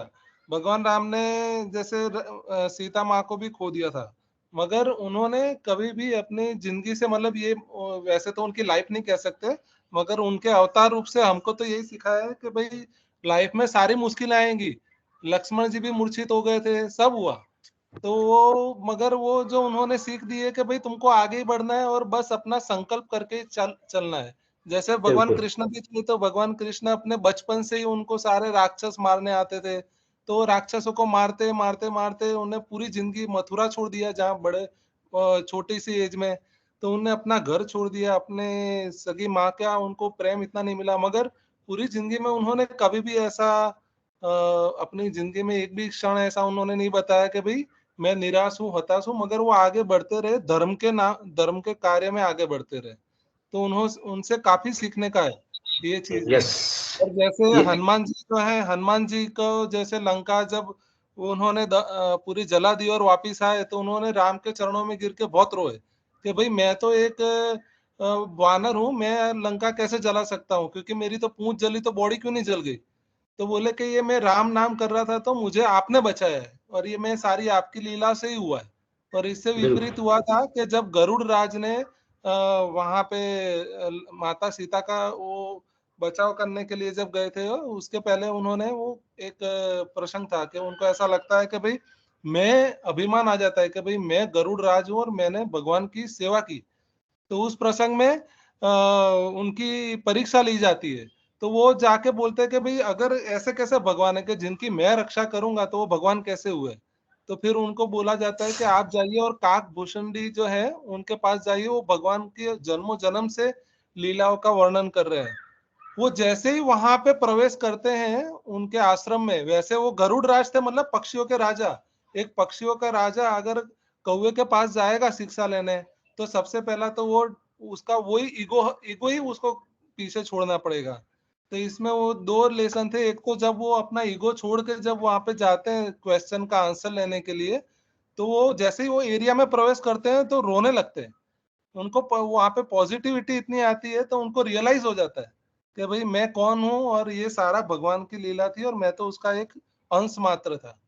G: भगवान राम ने जैसे सीता माँ को भी खो दिया था, मगर उन्होंने कभी भी अपनी जिंदगी से मतलब ये वैसे तो उनकी लाइफ नहीं कह सकते, मगर उनके अवतार रूप से हमको तो यही सिखाया है कि भाई लाइफ में सारी मुश्किलें आएंगी। लक्ष्मण जी भी मूर्छित हो गए थे, सब हुआ, तो वो मगर वो जो उन्होंने सीख दी है कि भाई तुमको आगे ही बढ़ना है और बस अपना संकल्प करके चलना है। जैसे भगवान
A: बिल्कुल
G: कृष्ण भी थे, तो भगवान कृष्ण अपने बचपन से ही उनको सारे राक्षस मारने आते थे, तो राक्षसों को मारते मारते मारते उन्हें पूरी जिंदगी मथुरा छोड़ दिया, जहाँ बड़े छोटी सी एज में, तो उन्हें अपना घर छोड़ दिया, अपने सगी माँ का उनको प्रेम इतना नहीं मिला, मगर पूरी जिंदगी में उन्होंने कभी भी ऐसा अपनी जिंदगी में एक भी क्षण ऐसा उन्होंने नहीं बताया कि भाई मैं निराश हूँ, हताश हूँ, मगर वो आगे बढ़ते रहे, धर्म के कार्य में आगे बढ़ते रहे। तो उन्होंने उनसे काफी सीखने का है ये चीज में।
A: यस।
G: और जैसे
A: ये
G: हनुमान जी जो है, हनुमान जी को जैसे लंका जब उन्होंने पूरी जला दी और वापिस आए, तो उन्होंने राम के चरणों में गिर के बहुत रोए कि भाई मैं तो एक वानर हूँ, मैं लंका कैसे जला सकता हूँ, क्योंकि मेरी तो पूंछ जली तो बॉडी क्यों नहीं जल गई। तो बोले कि ये मैं राम नाम कर रहा था तो मुझे आपने बचाया है, और ये मैं सारी आपकी लीला से ही हुआ है। और इससे
A: बिल्कुल
G: विपरीत हुआ था कि जब गरुड़ राज ने वहां पे माता सीता का वो बचाव करने के लिए जब गए थे, उसके पहले उन्होंने वो एक प्रसंग था कि उनको ऐसा लगता है कि भाई मैं अभिमान आ जाता है कि भाई मैं गरुड़ राज हूँ और मैंने भगवान की सेवा की। तो उस प्रसंग में उनकी परीक्षा ली जाती है, तो वो जाके बोलते हैं कि भाई अगर ऐसे कैसे भगवान है कि जिनकी मैं रक्षा करूंगा, तो वो भगवान कैसे हुए। तो फिर उनको बोला जाता है कि आप जाइए और काक भूषणी जो है उनके पास जाइए, वो भगवान के जन्मों जन्म से लीलाओं का वर्णन कर रहे हैं। वो जैसे ही वहां पे प्रवेश करते हैं उनके आश्रम में, वैसे वो गरुड़ राज थे, मतलब पक्षियों के राजा। एक पक्षियों का राजा अगर कौवे के पास जाएगा शिक्षा लेने, तो सबसे पहला तो वो उसका वही ईगो ईगो ही उसको पीछे छोड़ना पड़ेगा। तो इसमें वो दो लेसन थे, एक तो जब वो अपना ईगो छोड़ के जब वहां पे जाते हैं क्वेश्चन का आंसर लेने के लिए, तो वो जैसे ही वो एरिया में प्रवेश करते हैं तो रोने लगते हैं। उनको वहां पे पॉजिटिविटी इतनी आती है, तो उनको रियलाइज हो जाता है कि भाई मैं कौन हूँ और ये सारा भगवान की लीला थी और मैं तो उसका एक अंश मात्र था।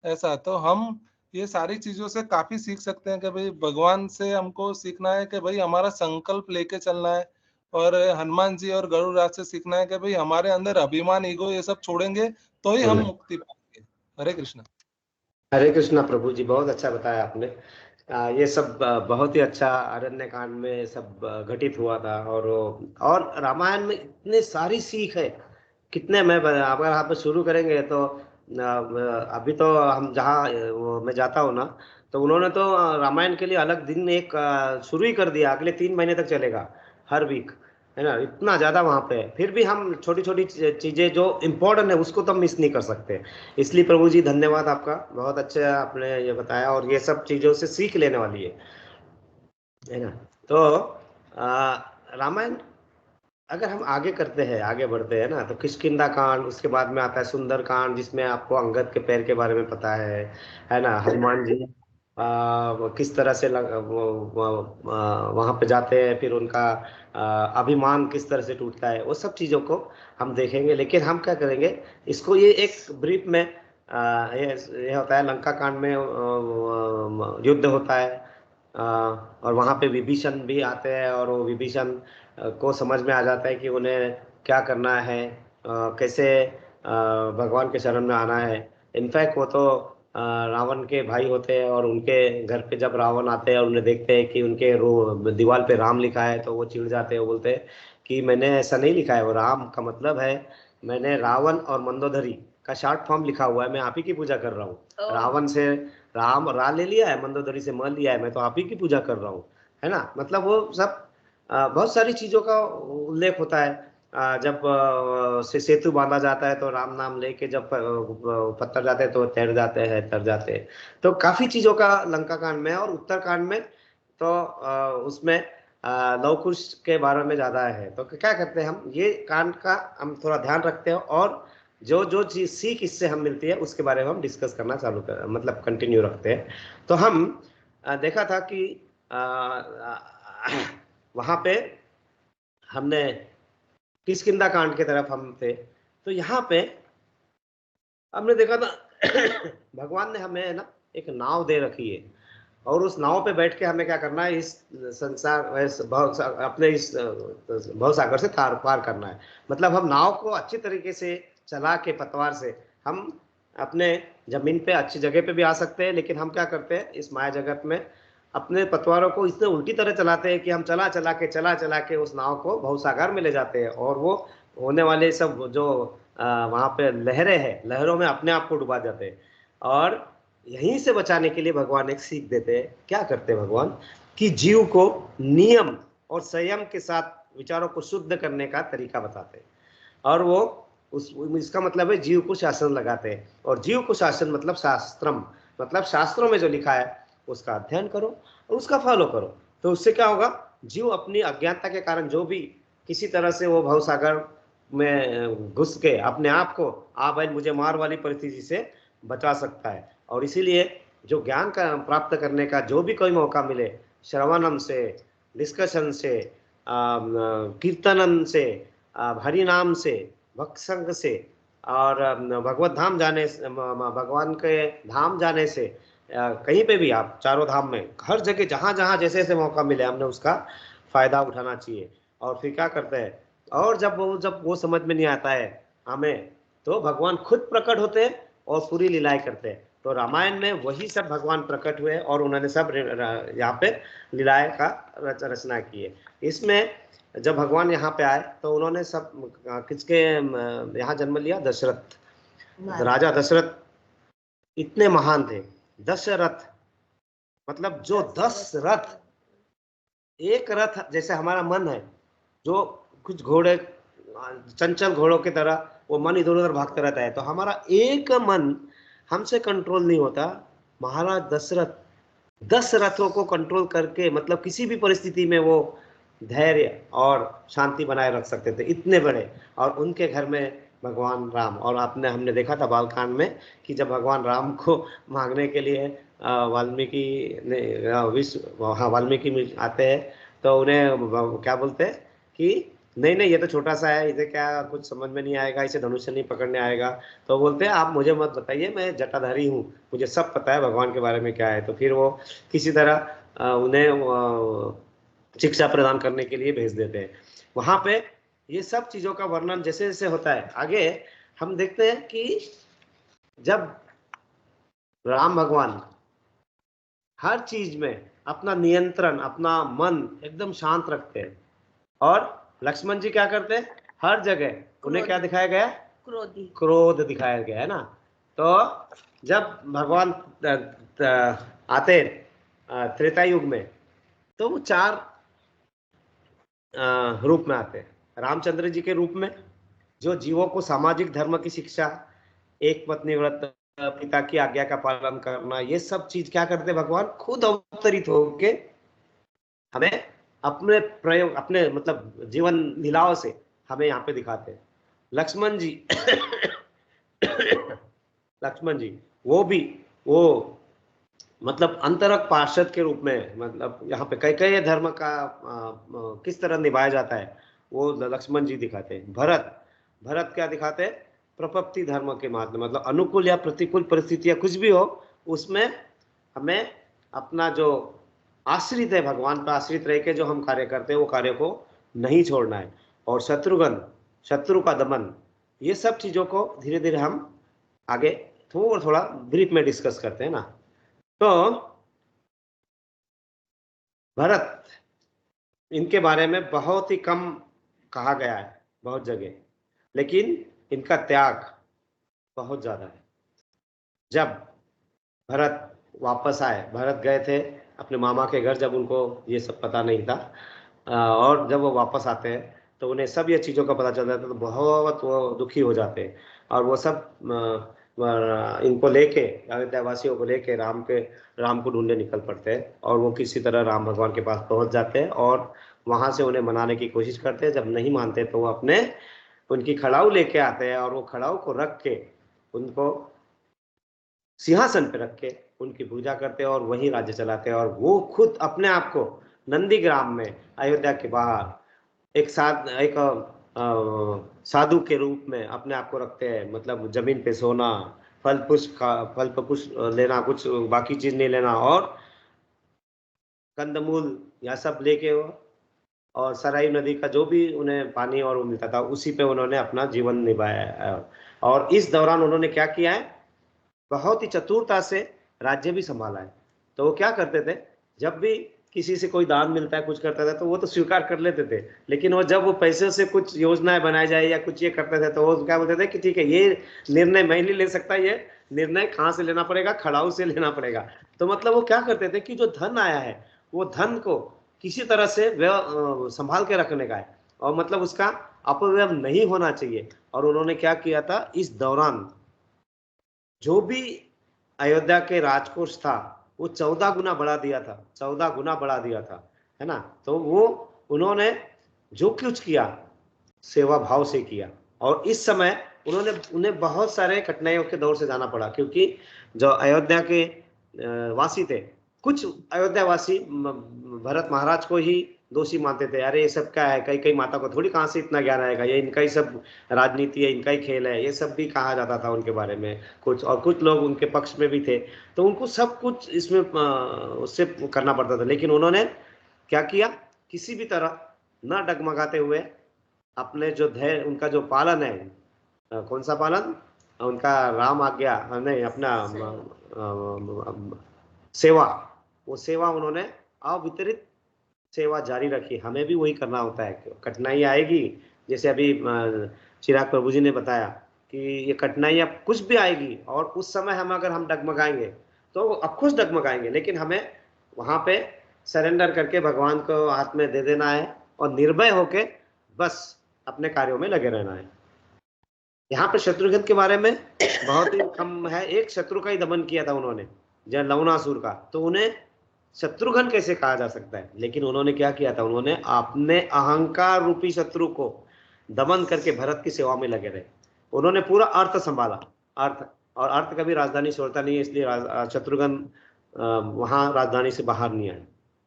G: ऐसा तो हम ये सारी चीजों से काफी सीख सकते हैं कि भाई भगवान से हमको सीखना है कि भाई हमारा संकल्प लेके चलना है, और हनुमान जी और गरुड़ राज से सीखना है कि भाई हमारे अंदर अभिमान ईगो ये सब छोड़ेंगे तो ही हम मुक्ति पाएंगे। हरे कृष्णा।
A: हरे कृष्णा प्रभु जी, बहुत अच्छा बताया आपने। ये सब बहुत ही अच्छा अरण्य कांड में सब घटित हुआ था। और रामायण में इतने सारी सीख है, कितने अगर आप शुरू करेंगे तो अभी तो हम जहाँ मैं जाता हूँ ना, तो उन्होंने तो रामायण के लिए अलग दिन एक शुरू ही कर दिया, अगले 3 महीने तक चलेगा, हर वीक, है ना। इतना ज्यादा वहां पे है, फिर भी हम छोटी छोटी चीजें जो इम्पोर्टेंट है उसको तो हम मिस नहीं कर सकते। इसलिए प्रभु जी धन्यवाद आपका, बहुत अच्छे आपने ये बताया, और ये सब चीजों से सीख लेने वाली है ना। तो रामायण अगर हम आगे करते हैं, आगे बढ़ते हैं ना, तो किष्किंधा कांड, उसके बाद में आता है सुंदर कांड, जिसमें आपको अंगद के पैर के बारे में पता है ना। हनुमान जी वो किस तरह से वहां पे जाते हैं, फिर उनका अभिमान किस तरह से टूटता है, वो सब चीजों को हम देखेंगे। लेकिन हम क्या करेंगे, इसको ये एक ब्रीफ में ये होता है, लंका कांड में युद्ध होता है, और वहां पे विभीषण भी आते हैं, और वो विभीषण को समझ में आ जाता है कि उन्हें क्या करना है, कैसे भगवान के शरण में आना है। इनफैक्ट वो तो रावण के भाई होते हैं और उनके घर पे जब रावण आते हैं और उन्हें देखते हैं कि उनके दीवार पे राम लिखा है तो वो चिढ़ जाते हैं। वो बोलते हैं कि मैंने ऐसा नहीं लिखा है, वो राम का मतलब है मैंने रावण और मंदोदरी का शॉर्ट फॉर्म लिखा हुआ है, मैं आप ही की पूजा कर रहा हूँ। रावण से राम रा ले लिया है, मंदोदरी से म लिया है, मैं तो आप ही की पूजा कर रहा हूँ, है ना। मतलब वो सब बहुत सारी चीजों का उल्लेख होता है। जब से सेतु बांधा जाता है तो राम नाम लेके जब पत्थर जाते हैं तो तैर जाते हैं, तर जाते हैं। तो काफी चीजों का लंका कांड में और उत्तरकांड में तो उसमें लव कुश के बारे में ज्यादा है। तो क्या करते हैं हम, ये कांड का हम थोड़ा ध्यान रखते हैं और जो जो चीज सीख इससे हम मिलती है उसके बारे में हम डिस्कस करना चालू कर मतलब कंटिन्यू रखते हैं। तो हम देखा था कि वहां पे हमने किष्किंधा कांड की तरफ हम थे, तो यहाँ पे हमने देखा था भगवान ने हमें ना एक नाव दे रखी है और उस नाव पे बैठ के हमें क्या करना है, इस संसार अपने इस भवसागर से पार करना है। मतलब हम नाव को अच्छी तरीके से चला के पतवार से हम अपने जमीन पे अच्छी जगह पे भी आ सकते हैं, लेकिन हम क्या करते हैं इस माया जगत में अपने पतवारों को इतने उल्टी तरह चलाते हैं कि हम चला चला के उस नाव को भवसागर में ले जाते हैं और वो होने वाले सब जो वहाँ पे लहरें हैं, लहरों में अपने आप को डुबा जाते हैं। और यहीं से बचाने के लिए भगवान एक सीख देते हैं। क्या करते हैं भगवान कि जीव को नियम और संयम के साथ विचारों को शुद्ध करने का तरीका बताते हैं। और वो इसका मतलब है जीव को शासन लगाते हैं। और जीव को शासन मतलब शास्त्रम, मतलब शास्त्रों में जो लिखा है उसका अध्ययन करो और उसका फॉलो करो। तो उससे क्या होगा, जीव अपनी अज्ञानता के कारण जो भी किसी तरह से वो भवसागर में घुस के अपने आप को भाई मुझे मार वाली परिस्थिति से बचा सकता है। और इसीलिए जो ज्ञान का प्राप्त करने का जो भी कोई मौका मिले, श्रवणम से, डिस्कशन से, कीर्तनम से, हरि नाम से, भक्त संग से और भगवत धाम जाने, भगवान के धाम जाने से, कहीं पे भी आप चारों धाम में हर जगह जहाँ जहाँ जैसे जैसे मौका मिले हमने उसका फायदा उठाना चाहिए। और फिर क्या करते हैं, और जब वो समझ में नहीं आता है हमें, तो भगवान खुद प्रकट होते हैं और पूरी लीलाएं करते हैं। तो रामायण में वही सब भगवान प्रकट हुए और उन्होंने सब यहाँ पे लीलाएं का रचना की है। इसमें जब भगवान यहाँ पे आए तो उन्होंने सब किसके यहाँ जन्म लिया, दशरथ राजा। दशरथ इतने महान थे। दशरथ मतलब जो 10 रथ, एक रथ जैसे हमारा मन है, जो कुछ घोड़े चंचल घोड़ों की तरह वो मन इधर उधर भागता रहता है, तो हमारा एक मन हमसे कंट्रोल नहीं होता। महाराज दशरथ 10 रथों को कंट्रोल करके मतलब किसी भी परिस्थिति में वो धैर्य और शांति बनाए रख सकते थे, इतने बड़े। और उनके घर में भगवान राम, और हमने देखा था बालकांड में कि जब भगवान राम को मांगने के लिए वाल्मीकि आते हैं तो उन्हें क्या बोलते हैं कि नहीं ये तो छोटा सा है, इसे क्या कुछ समझ में नहीं आएगा, इसे धनुष नहीं पकड़ने आएगा। तो बोलते हैं आप मुझे मत बताइए, मैं जटाधारी हूँ, मुझे सब पता है भगवान के बारे में क्या है। तो फिर वो किसी तरह उन्हें शिक्षा प्रदान करने के लिए भेज देते हैं। वहां पे ये सब चीजों का वर्णन जैसे जैसे होता है आगे हम देखते हैं कि जब राम भगवान हर चीज में अपना नियंत्रण, अपना मन एकदम शांत रखते हैं, और लक्ष्मण जी क्या करते हैं, हर जगह उन्हें क्या दिखाया गया, क्रोध दिखाया गया है ना। तो जब भगवान आते त्रेता युग में तो वो 4 रूप में आते हैं। रामचंद्र जी के रूप में जो जीवों को सामाजिक धर्म की शिक्षा, एक पत्नी व्रत, पिता की आज्ञा का पालन करना, ये सब चीज क्या करते भगवान खुद अवतरित होके हमें अपने प्रयोग, अपने मतलब जीवन लीलाओं से हमें यहाँ पे दिखाते हैं। लक्ष्मण जी वो मतलब अंतरंग पार्षद के रूप में, मतलब यहाँ पे कई धर्म का किस तरह निभाया जाता है वो लक्ष्मण जी दिखाते हैं। भरत क्या दिखाते हैं, प्रपत्ति धर्म के माध्यम, मतलब अनुकूल या प्रतिकूल परिस्थितियां कुछ भी हो उसमें हमें अपना जो आश्रित है, भगवान पर आश्रित रह के जो हम कार्य करते हैं वो कार्य को नहीं छोड़ना है। और शत्रुघ्न शत्रु का दमन, ये सब चीजों को धीरे धीरे हम आगे थोड़ा ब्रीफ में डिस्कस करते हैं ना। तो भरत, इनके बारे में बहुत ही कम कहा गया है बहुत जगह, लेकिन इनका त्याग बहुत ज्यादा है। जब भरत वापस आए, भरत गए थे अपने मामा के घर, जब उनको ये सब पता नहीं था, और जब वो वापस आते हैं तो उन्हें सब ये चीज़ों का पता चल जाता है, तो बहुत वो दुखी हो जाते हैं, और वो सब इनको लेके, अयोध्यावासियों को लेके राम को ढूंढने निकल पड़ते हैं, और वो किसी तरह राम भगवान के पास पहुंच जाते हैं और वहां से उन्हें मनाने की कोशिश करते हैं। जब नहीं मानते तो वो उनकी खड़ाऊ लेके आते हैं, और वो खड़ाऊ को रख के उनको सिंहासन पे रख के उनकी पूजा करते हैं और वही राज्य चलाते हैं। और वो खुद अपने आप को नंदीग्राम में, अयोध्या के बाहर एक साधु के रूप में अपने आप को रखते हैं। मतलब जमीन पे सोना, फल पुष्प लेना, कुछ बाकी चीज नहीं लेना, और कंदमूल या सब लेके और सरायू नदी का जो भी उन्हें पानी और वो मिलता था उसी पे उन्होंने अपना जीवन निभाया। और इस दौरान उन्होंने क्या किया है, बहुत ही चतुरता से राज्य भी संभाला है। तो वो क्या करते थे, जब भी किसी से कोई दान मिलता है, कुछ करता था, तो वो तो स्वीकार कर लेते थे, लेकिन वो जब वो पैसे से कुछ योजनाएं बनाई जाए या कुछ ये करते थे, तो वो क्या बोलते थे कि ठीक है, ये निर्णय मैं नहीं ले सकता, ये निर्णय कहाँ से लेना पड़ेगा, खड़ाऊ से लेना पड़ेगा। तो मतलब वो क्या करते थे कि जो धन आया है वो धन को किसी तरह से संभाल के रखने का है, और मतलब उसका अपव्यय नहीं होना चाहिए। और उन्होंने क्या किया था, इस दौरान जो भी अयोध्या के राजकोष था वो 14 गुना बढ़ा दिया था, 14 गुना बढ़ा दिया था, है ना। तो वो उन्होंने जो कुछ किया सेवा भाव से किया। और इस समय उन्हें बहुत सारे कठिनाइयों के दौर से जाना पड़ा, क्योंकि जो अयोध्या के वासी थे, कुछ अयोध्यावासी भरत महाराज को ही दोषी मानते थे। अरे ये सब क्या है, कई माता को थोड़ी कहाँ से इतना ज्ञान आएगा, ये इनका ही सब राजनीति है, इनका ही खेल है, ये सब भी कहा जाता था उनके बारे में। कुछ लोग उनके पक्ष में भी थे, तो उनको सब कुछ इसमें उससे करना पड़ता था। लेकिन उन्होंने क्या किया, किसी भी तरह न डगमगाते हुए अपने जो धैर्य, उनका जो पालन है, कौन सा पालन, उनका राम आज्ञा नहीं, अपना सेवा, वो सेवा उन्होंने अवितरित सेवा जारी रखी। हमें भी वही करना होता है। कठिनाई आएगी, जैसे अभी चिराग प्रभु जी ने बताया कि ये कठिनाइयाँ कुछ भी आएगी, और उस समय अगर हम डगमगाएंगे तो अब खुश डगमगाएंगे, लेकिन हमें वहां पे सरेंडर करके भगवान को हाथ में दे देना है और निर्भय होके बस अपने कार्यों में लगे रहना है। यहाँ पे शत्रुघ्न के बारे में बहुत ही कम है। एक शत्रु का ही दमन किया था उन्होंने, जब लवणासुर का, तो उन्हें शत्रुघ्न कैसे कहा जा सकता है। लेकिन उन्होंने क्या किया था, उन्होंने अपने अहंकार रूपी शत्रु को दमन करके भरत की सेवा में लगे रहे। उन्होंने पूरा अर्थ संभाला, और अर्थ कभी राजधानी छोड़ता नहीं है, इसलिए शत्रुघ्न वहां राजधानी से बाहर नहीं आए।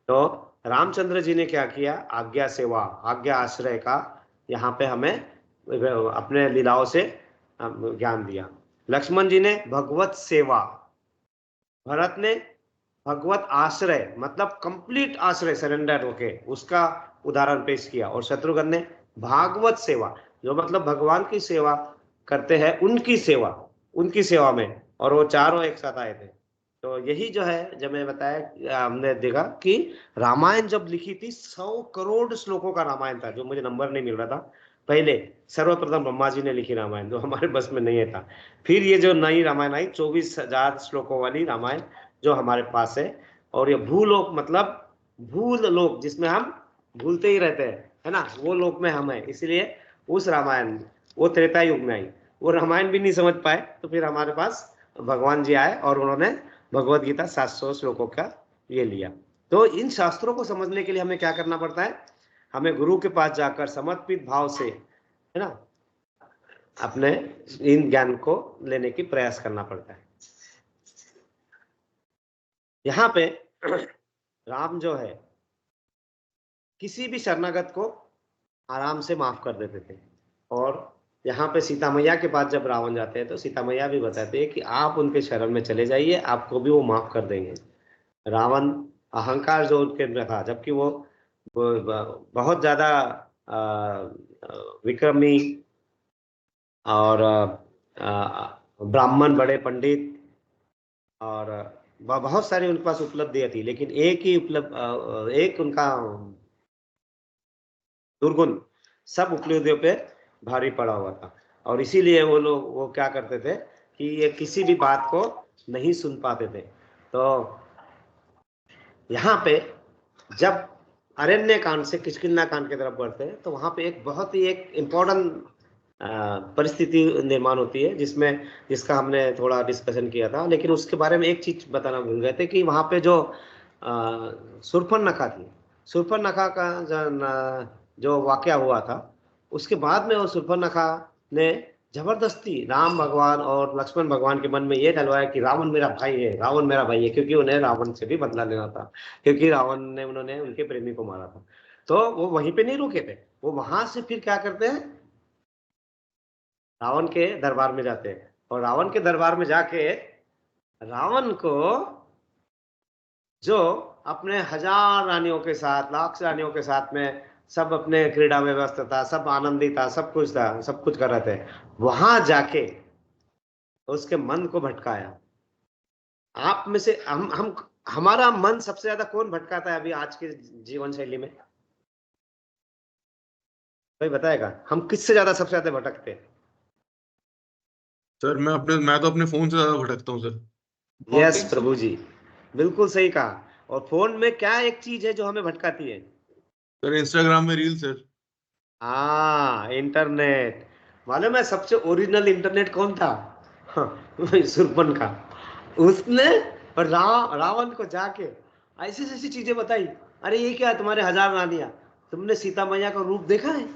A: तो रामचंद्र जी ने क्या किया, आज्ञा सेवा, आज्ञा आश्रय का यहाँ पे हमें अपने लीलाओं से ज्ञान दिया। लक्ष्मण जी ने भगवत सेवा, भरत ने भगवत आश्रय, मतलब कंप्लीट आश्रय, सरेंडर होके उसका उदाहरण पेश किया। और शत्रुघ्न ने भागवत सेवा, जो मतलब भगवान की सेवा करते हैं, उनकी सेवा में, और वो चारों एक साथ आए थे। तो यही जो है, जब मैं बताया, हमने देखा कि रामायण जब लिखी थी 100 करोड़ श्लोकों का रामायण था, जो मुझे नंबर नहीं मिल रहा था पहले। सर्वप्रथम ब्रह्मा जी ने लिखी रामायण, जो हमारे बस में नहीं था। फिर ये जो नई रामायण आई 24,000 श्लोकों वाली रामायण जो हमारे पास है। और ये भूलोक, मतलब भूल लोक, जिसमें हम भूलते ही रहते हैं, है ना, वो लोक में हम है। इसलिए उस रामायण, वो त्रेता युग में आई, वो रामायण भी नहीं समझ पाए, तो फिर हमारे पास भगवान जी आए और उन्होंने भगवत गीता 700 श्लोकों का ये लिया। तो इन शास्त्रों को समझने के लिए हमें क्या करना पड़ता है, हमें गुरु के पास जाकर समर्पित भाव से, है ना, अपने इन ज्ञान को लेने की प्रयास करना पड़ता है। यहाँ पे राम जो है किसी भी शरणागत को आराम से माफ कर देते थे। और यहाँ पे सीता मैया के पास जब रावण जाते हैं तो सीता मैया भी बताते हैं कि आप उनके शरण में चले जाइए, आपको भी वो माफ कर देंगे। रावण अहंकार जो उनके अंदर था, जबकि वो बहुत ज्यादा विक्रमी और ब्राह्मण बड़े पंडित और बहुत सारी उनके पास उपलब्धियां थी, लेकिन एक उनका दुर्गुण सब उपलब्धियों पे भारी पड़ा हुआ था। और इसीलिए वो क्या करते थे कि ये किसी भी बात को नहीं सुन पाते थे। तो यहाँ पे जब अरण्य कांड से किष्किंधा कांड की तरफ बढ़ते हैं तो वहां पे एक बहुत ही एक इम्पोर्टेंट परिस्थिति निर्माण होती है जिसका हमने थोड़ा डिस्कशन किया था, लेकिन उसके बारे में एक चीज बताना भूल गए थे कि वहां पे जो शूर्पणखा थी, शूर्पणखा का जो वाकया हुआ था, उसके बाद में वो शूर्पणखा ने जबरदस्ती राम भगवान और लक्ष्मण भगवान के मन में ये डलवाया कि रावण मेरा भाई है, रावण मेरा भाई है, क्योंकि उन्हें रावण से भी बदला लेना था, क्योंकि उन्होंने उनके प्रेमी को मारा था। तो वो वहीं पे नहीं रुके थे, वो वहां से फिर क्या करते हैं, रावण के दरबार में जाते हैं और रावण के दरबार में जाके रावण को जो अपने 1000 रानियों के साथ, लाख रानियों के साथ में सब अपने क्रीड़ा में व्यस्त था, सब आनंदी था, सब कुछ था, सब कुछ कर रहे थे, वहां जाके उसके मन को भटकाया। आप में से हम हमारा मन सबसे ज्यादा कौन भटकाता है अभी आज के जीवन शैली में? कोई बताएगा हम किससे ज्यादा सबसे ज्यादा भटकते हैं?
H: सर मैं तो अपने फोन से ज्यादा भटकता हूँ सर।
A: यस प्रभु जी, बिल्कुल सही कहा। और फोन में क्या एक चीज है जो हमें भटकाती है?
H: सर इंस्टाग्राम में रील सर।
A: हाँ, इंटरनेट। मालूम है सबसे ओरिजिनल इंटरनेट कौन था? शूर्पणखा। उसने रावण को जाके ऐसी ऐसी चीजें बताई, अरे ये क्या तुम्हारे 1000 रानियां, तुमने सीता मैया का रूप देखा है?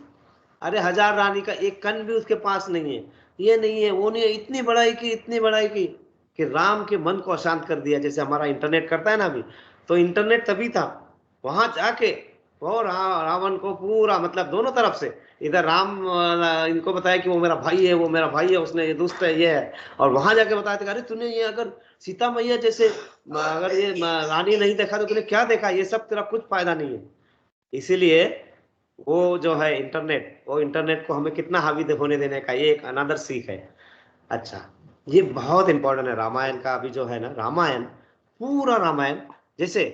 A: अरे 1000 रानी का एक कण भी उसके पास नहीं है, ये नहीं है, वो नहीं है, इतनी बड़ाई की, इतनी बड़ाई की कि राम के मन को अशांत कर दिया, जैसे हमारा इंटरनेट करता है ना अभी। तो इंटरनेट तभी था, वहां जाके वो रावण को पूरा मतलब दोनों तरफ से, इधर राम इनको बताया कि वो मेरा भाई है, वो मेरा भाई है, उसने ये दुष्ट है, ये है, और वहां जाके बताया था अरे तूने ये अगर सीता मैया जैसे अगर ये रानी नहीं देखा तो तूने क्या देखा, ये सब तेरा कुछ फायदा नहीं है। इसीलिए वो जो है इंटरनेट, वो इंटरनेट को हमें कितना हावी होने देने का ये एक अनदर सीख है। अच्छा, ये बहुत इंपॉर्टेंट है रामायण का। अभी जो है ना रामायण, पूरा रामायण, जैसे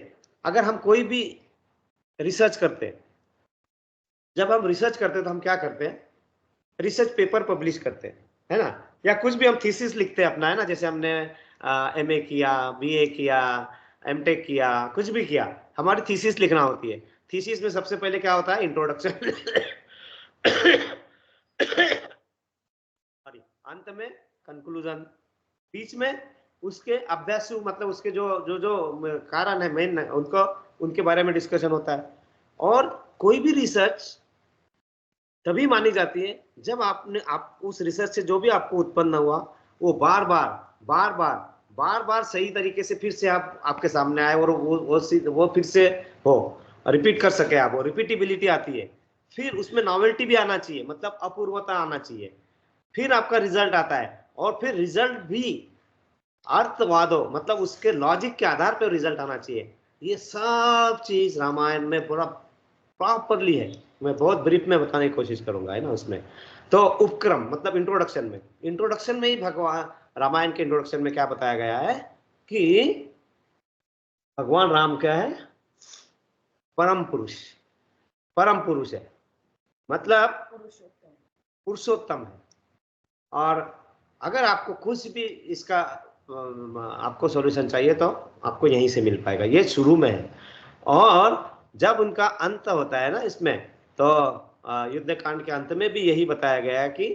A: अगर हम कोई भी रिसर्च करते हैं, जब हम रिसर्च करते हैं तो हम क्या करते हैं, रिसर्च पेपर पब्लिश करते हैं, है ना, या कुछ भी हम थीसिस लिखते हैं अपना, है ना, जैसे हमने एमए किया, बीए किया, एमटेक किया, कुछ भी किया, हमारी थीसिस लिखना होती है। थीसिस में सबसे पहले क्या होता है, इंट्रोडक्शन, अंत में कंक्लूजन, बीच में उसके अभ्यासु मतलब उसके जो जो जो कारण है मेन, उनको उनके बारे में डिस्कशन होता है। और कोई भी रिसर्च तभी मानी जाती है जब आप उस रिसर्च से जो भी आपको उत्पन्न हुआ वो बार बार सही तरीके से फिर से आपके सामने आए और वो फिर से हो, रिपीट कर सके आप, वो रिपीटेबिलिटी आती है, फिर उसमें नॉवेल्टी भी आना चाहिए, मतलब अपूर्वता आना चाहिए, फिर आपका रिजल्ट आता है, और फिर रिजल्ट भी अर्थवादो मतलब उसके लॉजिक के आधार पर रिजल्ट आना चाहिए। ये सब चीज रामायण में पूरा प्रॉपरली है। मैं बहुत ब्रीफ में बताने की कोशिश करूंगा, है ना उसमें। तो उपक्रम मतलब इंट्रोडक्शन में ही भगवान रामायण के इंट्रोडक्शन में क्या बताया गया है कि भगवान राम क्या है, परम पुरुष है, मतलब पुरुषोत्तम है। और अगर आपको कुछ भी इसका आपको सॉल्यूशन चाहिए तो आपको यहीं से मिल पाएगा, ये शुरू में है। और जब उनका अंत होता है ना इसमें, तो युद्ध कांड के अंत में भी यही बताया गया है कि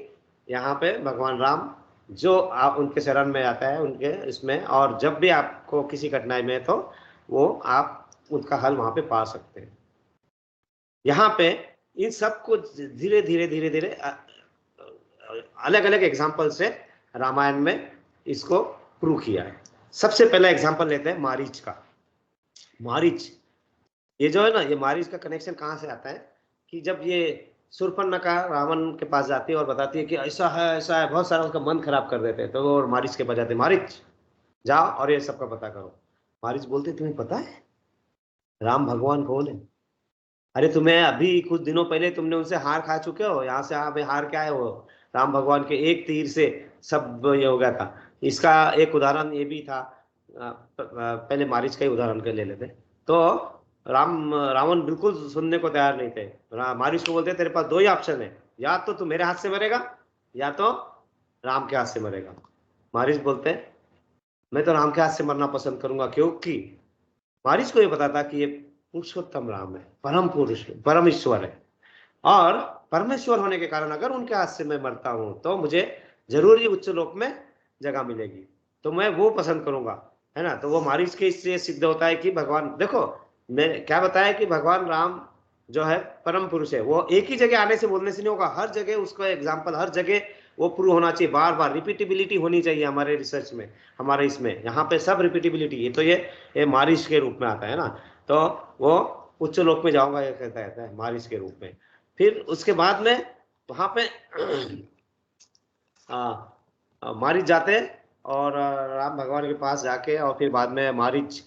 A: यहाँ पे भगवान राम जो आप उनके शरण में आता है उनके इसमें, और जब भी आपको किसी कठिनाई में तो वो आप उनका हल वहां पे पा सकते हैं। यहाँ पे इन सबको धीरे धीरे अलग अलग एग्जाम्पल से रामायण में इसको प्रूव किया है। सबसे पहला एग्जाम्पल लेते हैं मारीच का। मारीच ये जो है ना, ये मारीच का कनेक्शन कहाँ से आता है कि जब ये शूर्पणखा रावण के पास जाती है और बताती है कि ऐसा है, बहुत सारा उसका मन खराब कर देते हैं, तो वो मारीच के पास जाते हैं, मारीच जाओ और ये सबका पता करो। मारीच बोलते तुम्हें पता है राम भगवान कौन है? अरे तुम्हें अभी कुछ दिनों पहले तुमने उनसे हार खा चुके हो, यहाँ से आप हार के आए हो, राम भगवान के एक तीर से सब ये हो गया था। इसका एक उदाहरण ये भी था, पहले मारीच का ही उदाहरण कर ले लेते। तो रावण बिल्कुल सुनने को तैयार नहीं थे। मारीच को बोलते तेरे पास दो ही ऑप्शन है, या तो तू मेरे हाथ से मरेगा या तो राम के हाथ से मरेगा। मारीच बोलते मैं तो राम के हाथ से मरना पसंद करूंगा, क्योंकि मारीच को ये पता था कि ये पुरुषोत्तम राम है, परम पुरुष, परम ईश्वर है, और परमेश्वर होने के कारण अगर उनके हाथ से मैं मरता हूं तो मुझे जरूर ही उच्च लोक में जगह मिलेगी, तो मैं वो पसंद करूंगा, है ना। तो वो मारीच के इससे सिद्ध होता है कि भगवान, देखो मैं क्या बताया कि भगवान राम जो है परम पुरुष है, वो एक ही जगह आने से बोलने से नहीं होगा, हर जगह उसका एग्जाम्पल, हर जगह वो प्रूव होना चाहिए, बार बार रिपीटेबिलिटी होनी चाहिए हमारे रिसर्च में, हमारे इसमें, यहाँ पे सब रिपीटेबिलिटी। ये तो ये मारीच के रूप में आता है ना, तो वो उच्च लोक में जाऊंगा ये कहता है मारीच के रूप में। फिर उसके बाद में वहां पे मारीच जाते और राम भगवान के पास जाके, और फिर बाद में मारीच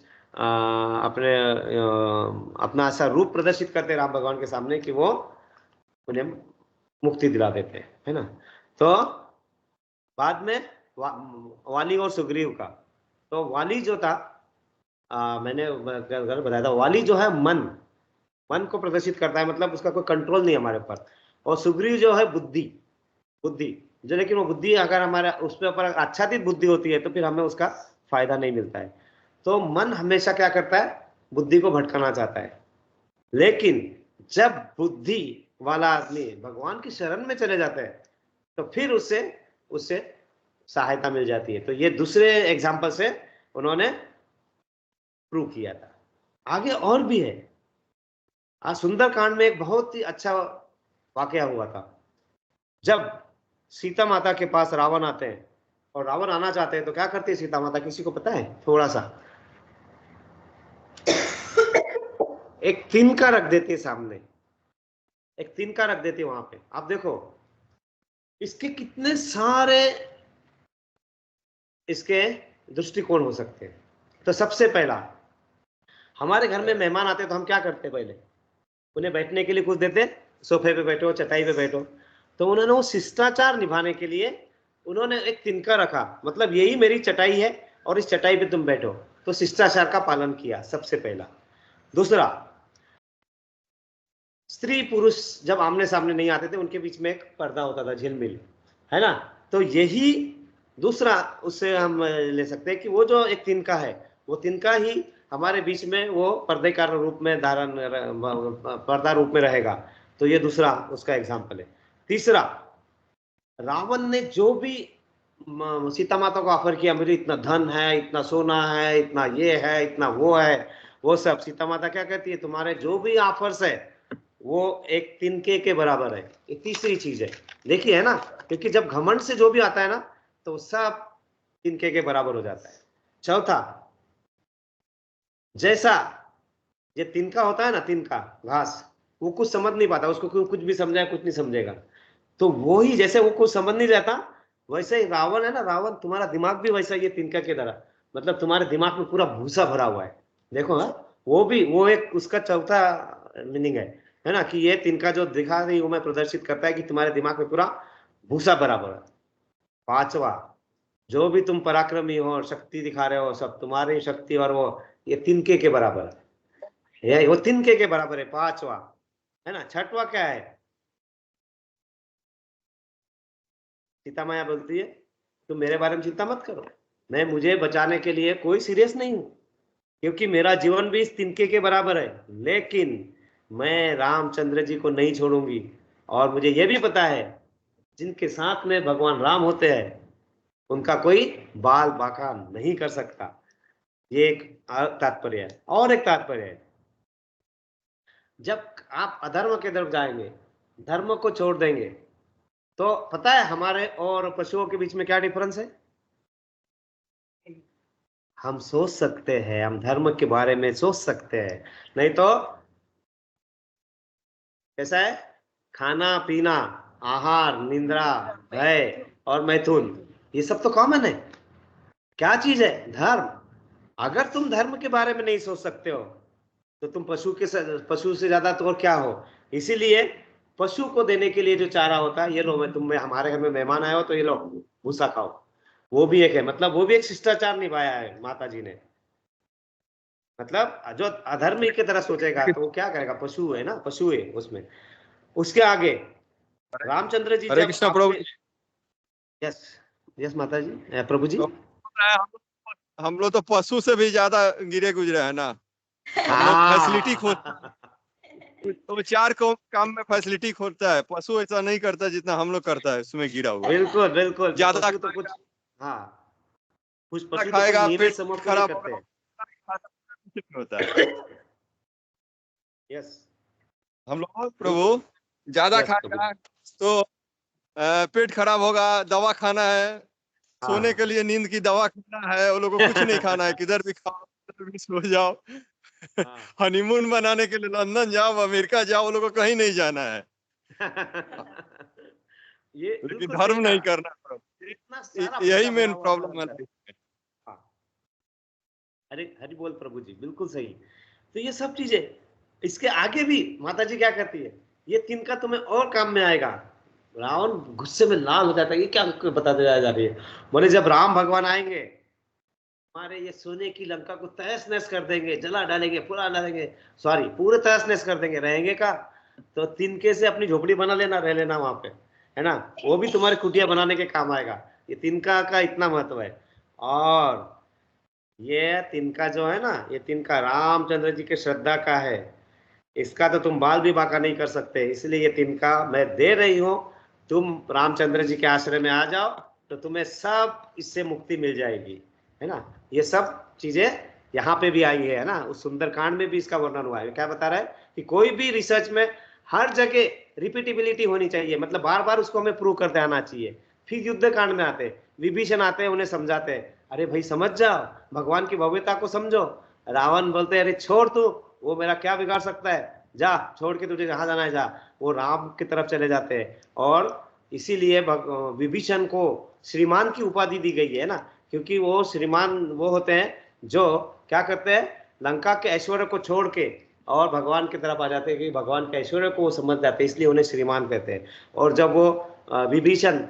A: अपना ऐसा रूप प्रदर्शित करते राम भगवान के सामने कि वो उन्हें मुक्ति दिला देते, है ना। तो बाद में वाली और सुग्रीव का, तो वाली जो था मैंने बताया था, वाली जो है मन को प्रदर्शित करता है, मतलब उसका कोई कंट्रोल नहीं हमारे ऊपर, और सुग्रीव जो है बुद्धि जो, लेकिन वो बुद्धि अगर हमारा उस पर आच्छादित बुद्धि होती है तो फिर हमें उसका फायदा नहीं मिलता है। तो मन हमेशा क्या करता है, बुद्धि को भटकाना चाहता है, लेकिन जब बुद्धि वाला आदमी भगवान की शरण में चले जाता है तो फिर उससे सहायता मिल जाती है। तो ये दूसरे एग्जाम्पल से उन्होंने प्रूव किया था। आगे और भी है, आज सुंदरकांड में एक बहुत ही अच्छा वाकया हुआ था। जब सीता माता के पास रावण आते हैं और रावण आना चाहते हैं तो क्या करती है सीता माता, किसी को पता है? थोड़ा सा एक तिनका रख देती है सामने, एक तिनका रख देती है वहां पे। आप देखो इसके कितने सारे इसके दृष्टिकोण हो सकते हैं। तो सबसे पहला, हमारे घर में मेहमान आते तो हम क्या करते, पहले उन्हें बैठने के लिए कुछ देते, सोफे पे बैठो, चटाई पे बैठो। तो उन्होंने वो शिष्टाचार निभाने के लिए उन्होंने एक तिनका रखा, मतलब यही मेरी चटाई है और इस चटाई पे तुम बैठो, तो शिष्टाचार का पालन किया, सबसे पहला। दूसरा, स्त्री पुरुष जब आमने सामने नहीं आते थे, उनके बीच में एक पर्दा होता था, झिलमिल, है ना। तो यही दूसरा उससे हम ले सकते हैं कि वो जो एक तिनका है, वो तिनका ही हमारे बीच में वो पर्दे का रूप में पर्दा रूप में रहेगा। तो ये दूसरा उसका एग्जाम्पल है। तीसरा, रावण ने जो भी सीता माता को ऑफर किया, मुझे इतना धन है, इतना सोना है, इतना ये है, इतना वो है, वो सब सीता माता क्या कहती है, तुम्हारे जो भी ऑफर्स है वो एक तिनके के बराबर है। ये तीसरी चीज है, देखिए, है ना, क्योंकि जब घमंड से जो भी आता है ना तो सब तिनके के बराबर हो जाता है। चौथा, जैसा ये तिनका होता है ना, तिनका घास, वो कुछ समझ नहीं पाता, उसको कुछ भी समझाए कुछ नहीं समझेगा। तो वो ही जैसे वो कुछ समझ नहीं जाता, वैसे ही रावण है ना, रावण तुम्हारा दिमाग भी वैसा ये तिनका की तरह, मतलब तुम्हारे दिमाग में पूरा भूसा भरा हुआ है। देखो हाँ, वो एक उसका चौथा मीनिंग है ना, कि ये तिनका जो दिखा रही हूं मैं प्रदर्शित करता है कि तुम्हारे दिमाग में पूरा भूसा भरा है। पांचवा, जो भी तुम पराक्रमी हो और शक्ति दिखा रहे हो, सब तुम्हारी शक्ति और वो ये तिनके के बराबर है, वो तिनके के बराबर है, पांचवा, है ना। छठवा क्या है, सीता माया बोलती है तुम मेरे बारे में चिंता मत करो, मैं मुझे बचाने के लिए कोई सीरियस नहीं हूं, क्योंकि मेरा जीवन भी इस तिनके के बराबर है, लेकिन मैं रामचंद्र जी को नहीं छोड़ूंगी। और मुझे यह भी पता है जिनके साथ में भगवान राम होते हैं उनका कोई बाल बाका नहीं कर सकता। ये एक तात्पर्य है। और एक तात्पर्य है, जब आप अधर्म के तरफ जाएंगे, धर्म को छोड़ देंगे, तो पता है हमारे और पशुओं के बीच में क्या डिफरेंस है? हम सोच सकते हैं, हम धर्म के बारे में सोच सकते हैं, नहीं तो कैसा है, खाना पीना, आहार, निंद्रा, भय और मैथुन, ये सब तो कॉमन है। क्या चीज है? धर्म। अगर तुम धर्म के बारे में नहीं सोच सकते हो तो तुम पशु से ज्यादा तो और क्या हो। इसीलिए पशु को देने के लिए जो चारा होता है, ये लो, मैं तुम में हमारे घर में मेहमान आए हो तो ये लो भूसा खाओ, वो भी एक है। मतलब वो भी एक शिष्टाचार निभाया है माता जी ने। मतलब जो अधर्मी की तरह सोचेगा तो वो क्या करेगा, पशु है ना, पशु है उसमें। उसके आगे रामचंद्र जी
D: हरे
A: जब
D: कृष्णा प्रभु।
A: यस यस माता जी, प्रभु जी।
D: तो हम लोग तो पशु से भी ज्यादा गिरे गुजरे हैं ना। हम लोग फैसिलिटी तो 4 काम में फैसिलिटी खोजता है, पशु ऐसा नहीं करता जितना हम लोग करता है उसमें गिरा हुआ।
A: बिल्कुल बिल्कुल,
D: ज्यादा
A: तो कुछ हाँ कुछ पशु
D: खाएगा,
A: तो कुछ
D: पेट
A: समझ
D: खराब
A: करते हैं।
D: होता है।
A: यस
D: हम लोग प्रभु ज्यादा
A: Yes,
D: खाएगा तो पेट खराब होगा, दवा खाना है, सोने के लिए नींद की दवा खाना है, वो लोगों को कुछ नहीं खाना है, किधर भी खाओ किधर भी सो जाओ। हनीमून बनाने के लिए लंदन जाओ, अमेरिका जाओ, वो लोगों को कहीं नहीं जाना है।
A: ये
D: लेकिन धर्म नहीं करना, यही मेन प्रॉब्लम है।
A: हरि बोल प्रभु जी, बिल्कुल सही। तो ये सब चीजें, इसके आगे भी माता जी क्या कहती है, ये तिनका तुम्हें और काम में आएगा। रावण गुस्से में लाल हो जाता है, ये क्या बताते जा रही है। बोले जब राम भगवान आएंगे हमारे ये सोने की लंका को तहस नहस कर देंगे, जला डालेंगे, पूरा डालेंगे, सॉरी पूरे तहस नहस कर देंगे। रहेंगे का तो तिनके से अपनी झोपड़ी बना लेना, रह लेना वहां पे, है ना, वो भी तुम्हारी कुटिया बनाने के काम आएगा। ये तिनका का इतना महत्व है। और ये तिनका जो है ना, ये तिनका रामचंद्र जी के श्रद्धा का है, इसका तो तुम बाल भी बाका नहीं कर सकते। इसलिए ये तिनका मैं दे रही हूं, तुम रामचंद्र जी के आश्रय में आ जाओ तो तुम्हें सब इससे मुक्ति मिल जाएगी, है ना। ये सब चीजें यहाँ पे भी आई है ना, उस सुंदरकांड में भी इसका वर्णन हुआ है। क्या बता रहा है कि कोई भी रिसर्च में हर जगह रिपीटेबिलिटी होनी चाहिए, मतलब बार बार उसको हमें प्रूव करते आना चाहिए। फिर युद्ध कांड में आते, विभीषण आते हैं, उन्हें समझाते हैं, अरे भाई समझ जाओ, भगवान की भव्यता को समझो। रावण बोलते हैं अरे छोड़ तू, वो मेरा क्या बिगाड़ सकता है, जा छोड़ के तुझे जहां जाना है जा। वो राम की तरफ चले जाते हैं। और इसीलिए विभीषण को श्रीमान की उपाधि दी गई है ना, क्योंकि वो श्रीमान वो होते हैं जो क्या करते हैं, लंका के ऐश्वर्य को छोड़ के और भगवान की तरफ आ जाते हैं, कि भगवान के ऐश्वर्य को वो समझ जाते हैं, इसलिए उन्हें श्रीमान कहते हैं। और जब वो विभीषण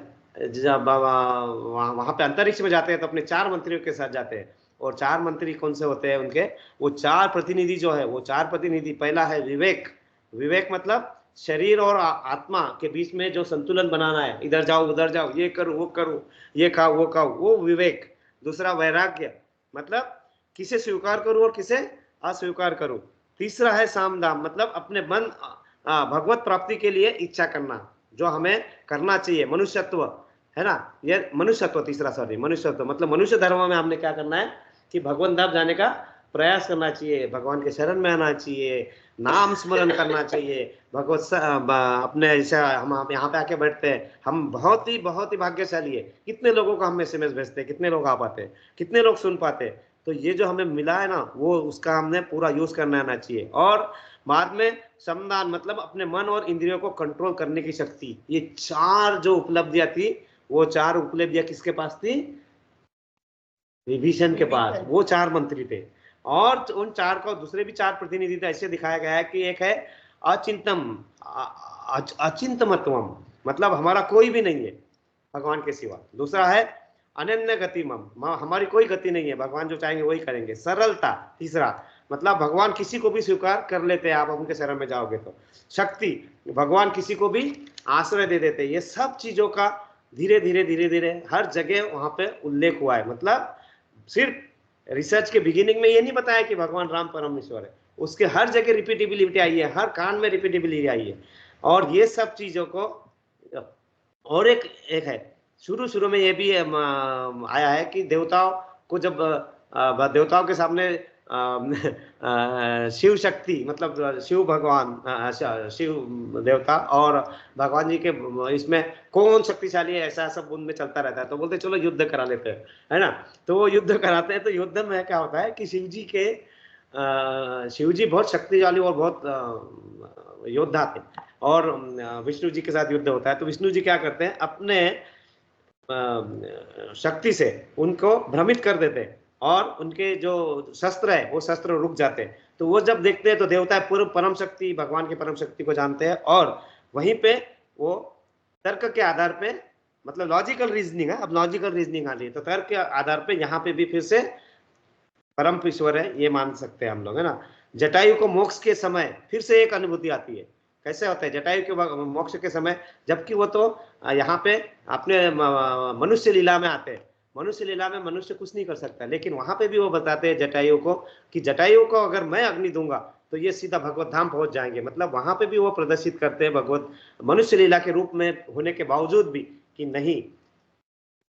A: जब वहां पे अंतरिक्ष में जाते हैं तो अपने 4 मंत्रियों के साथ जाते हैं। और 4 मंत्री कौन से होते हैं उनके, वो 4 प्रतिनिधि जो है, वो 4 प्रतिनिधि, पहला है विवेक। विवेक मतलब शरीर और आत्मा के बीच में जो संतुलन बनाना है, इधर जाओ उधर जाओ, ये करो वो करो, ये खाओ वो खाओ, वो विवेक। दूसरा वैराग्य, मतलब किसे स्वीकार करूं और किसे अस्वीकार करूं। तीसरा है सामदाम, मतलब अपने मन भगवत प्राप्ति के लिए इच्छा करना, जो हमें करना चाहिए, मनुष्यत्व, है ना, ये मनुष्यत्व। तीसरा सॉरी मनुष्यत्व, मतलब मनुष्य धर्म में हमने क्या करना है कि भगवान धाम जाने का प्रयास करना चाहिए, भगवान के शरण में आना चाहिए, नाम स्मरण करना चाहिए, भगवत अपने ऐसा हम यहाँ पे आके बैठते हैं, हम बहुत ही भाग्यशाली है। कितने लोगों को हम SMS भेजते हैं, कितने लोग आ पाते हैं, कितने लोग सुन पाते हैं। तो ये जो हमें मिला है ना, वो उसका हमने पूरा यूज करना आना चाहिए। और बाद में समदान, मतलब अपने मन और इंद्रियों को कंट्रोल करने की शक्ति। ये 4 जो उपलब्धियां थी, वो 4 उपलब्धियां किसके पास थी, विभीषण के पास। वो 4 मंत्री थे। और उन 4 को दूसरे भी 4 प्रतिनिधि थे, ऐसे दिखाया गया है कि एक है अचिंतमत्वम, मतलब हमारा कोई भी नहीं है भगवान के सिवा। दूसरा है अनन्य गतिमम, हमारी कोई गति नहीं है, भगवान जो चाहेंगे वही करेंगे। सरलता, तीसरा, मतलब भगवान किसी को भी स्वीकार कर लेते हैं, आप उनके शरण में जाओगे तो। शक्ति, भगवान किसी को भी आश्रय दे देते हैं। ये सब चीजों का धीरे धीरे हर जगह वहां पे उल्लेख हुआ है। मतलब सिर्फ रिसर्च के बिगिनिंग में ये नहीं बताया कि भगवान राम परमेश्वर है, उसके हर जगह रिपीटेबिलिटी आई है, हर कांड में रिपीटेबिलिटी आई है। और ये सब चीजों को, और एक है शुरू में ये भी आया है कि देवताओं को जब देवताओं के सामने शिव शक्ति, मतलब शिव भगवान, शिव देवता और भगवान जी के इसमें कौन शक्तिशाली है, ऐसा सब उनमें चलता रहता है। तो बोलते चलो युद्ध करा लेते हैं, है ना। तो वो युद्ध कराते हैं। तो युद्ध में क्या होता है कि शिव जी बहुत शक्तिशाली और बहुत योद्धा थे, और विष्णु जी के साथ युद्ध होता है। तो विष्णु जी क्या करते हैं, अपने शक्ति से उनको भ्रमित कर देते हैं, और उनके जो शस्त्र है वो शस्त्र रुक जाते हैं। तो वो जब देखते हैं तो देवता पूर्व परम शक्ति, भगवान की परम शक्ति को जानते हैं, और वहीं पे वो तर्क के आधार पे, मतलब लॉजिकल रीजनिंग है, अब लॉजिकल रीजनिंग आ रही है, तो तर्क के आधार पे यहाँ पे भी फिर से परम ईश्वर है ये मान सकते हैं हम लोग, है ना। जटायु को मोक्ष के समय फिर से एक अनुभूति आती है। कैसे होता है जटायु के मोक्ष के समय, जबकि वो तो यहाँ पे अपने मनुष्य लीला में आते हैं, मनुष्य लीला में मनुष्य कुछ नहीं कर सकता, लेकिन वहां पे भी वो बताते हैं जटायु को कि जटायु को अगर मैं अग्नि दूंगा तो ये सीधा भगवत धाम पहुंच जाएंगे। मतलब वहां पे भी वो प्रदर्शित करते हैं भगवत मनुष्य लीला के रूप में होने के बावजूद भी कि नहीं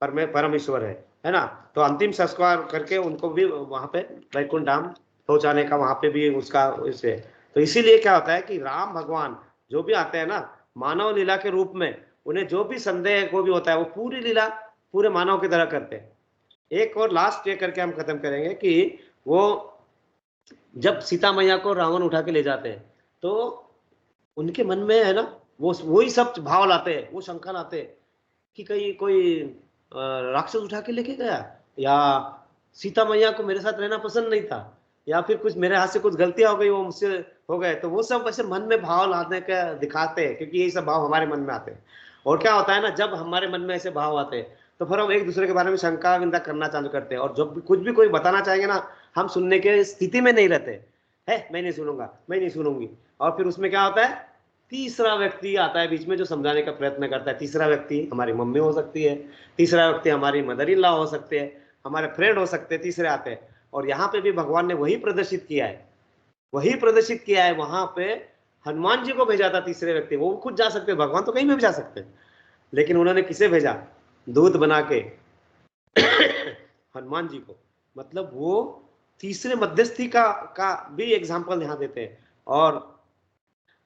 A: परमेश्वर है ना। तो अंतिम संस्कार करके उनको भी वहां पे वैकुंठ धाम पहुंचाने का वहां पे भी उसका इससे, तो इसीलिए क्या होता है कि राम भगवान जो भी आते हैं ना मानव लीला के रूप में, उन्हें जो भी संदेह को भी होता है वो पूरी लीला पूरे मानव की तरह करते हैं। एक और लास्ट ये करके हम खत्म करेंगे कि वो जब सीता मैया को रावण उठा के ले जाते हैं तो उनके मन में है ना वो वही सब भाव लाते हैं, वो शंका लाते हैं कि कहीं कोई राक्षस उठा के लेके गया, या सीता मैया को मेरे साथ रहना पसंद नहीं था, या फिर कुछ मेरे हाथ से कुछ गलतियां हो गई वो मुझसे हो गए। तो वो सब ऐसे मन में भाव लाने का दिखाते हैं, क्योंकि यही सब भाव हमारे मन में आते हैं। और क्या होता है ना, जब हमारे मन में ऐसे भाव आते हैं तो फिर हम एक दूसरे के बारे में शंका विंदा करना चालू करते हैं, और जब भी कुछ भी कोई बताना चाहेंगे ना हम सुनने के स्थिति में नहीं रहते है, मैं नहीं सुनूंगा, मैं नहीं सुनूंगी। और फिर उसमें क्या होता है, तीसरा व्यक्ति आता है बीच में जो समझाने का प्रयत्न करता है। तीसरा व्यक्ति हमारी मम्मी हो सकती है, तीसरा व्यक्ति हमारी मदर इन लॉ हो सकते हैं, हमारे फ्रेंड हो सकते हैं, तीसरे आते हैं। और यहाँ पे भी भगवान ने वही प्रदर्शित किया है, वही प्रदर्शित किया है। वहां पे हनुमान जी को भेजा था तीसरे व्यक्ति, वो खुद जा सकते, भगवान तो कहीं भी जा सकते, लेकिन उन्होंने किसे भेजा, दूत बना के हनुमान जी को। मतलब वो तीसरे मध्यस्थी का भी एग्जाम्पल यहाँ देते हैं। और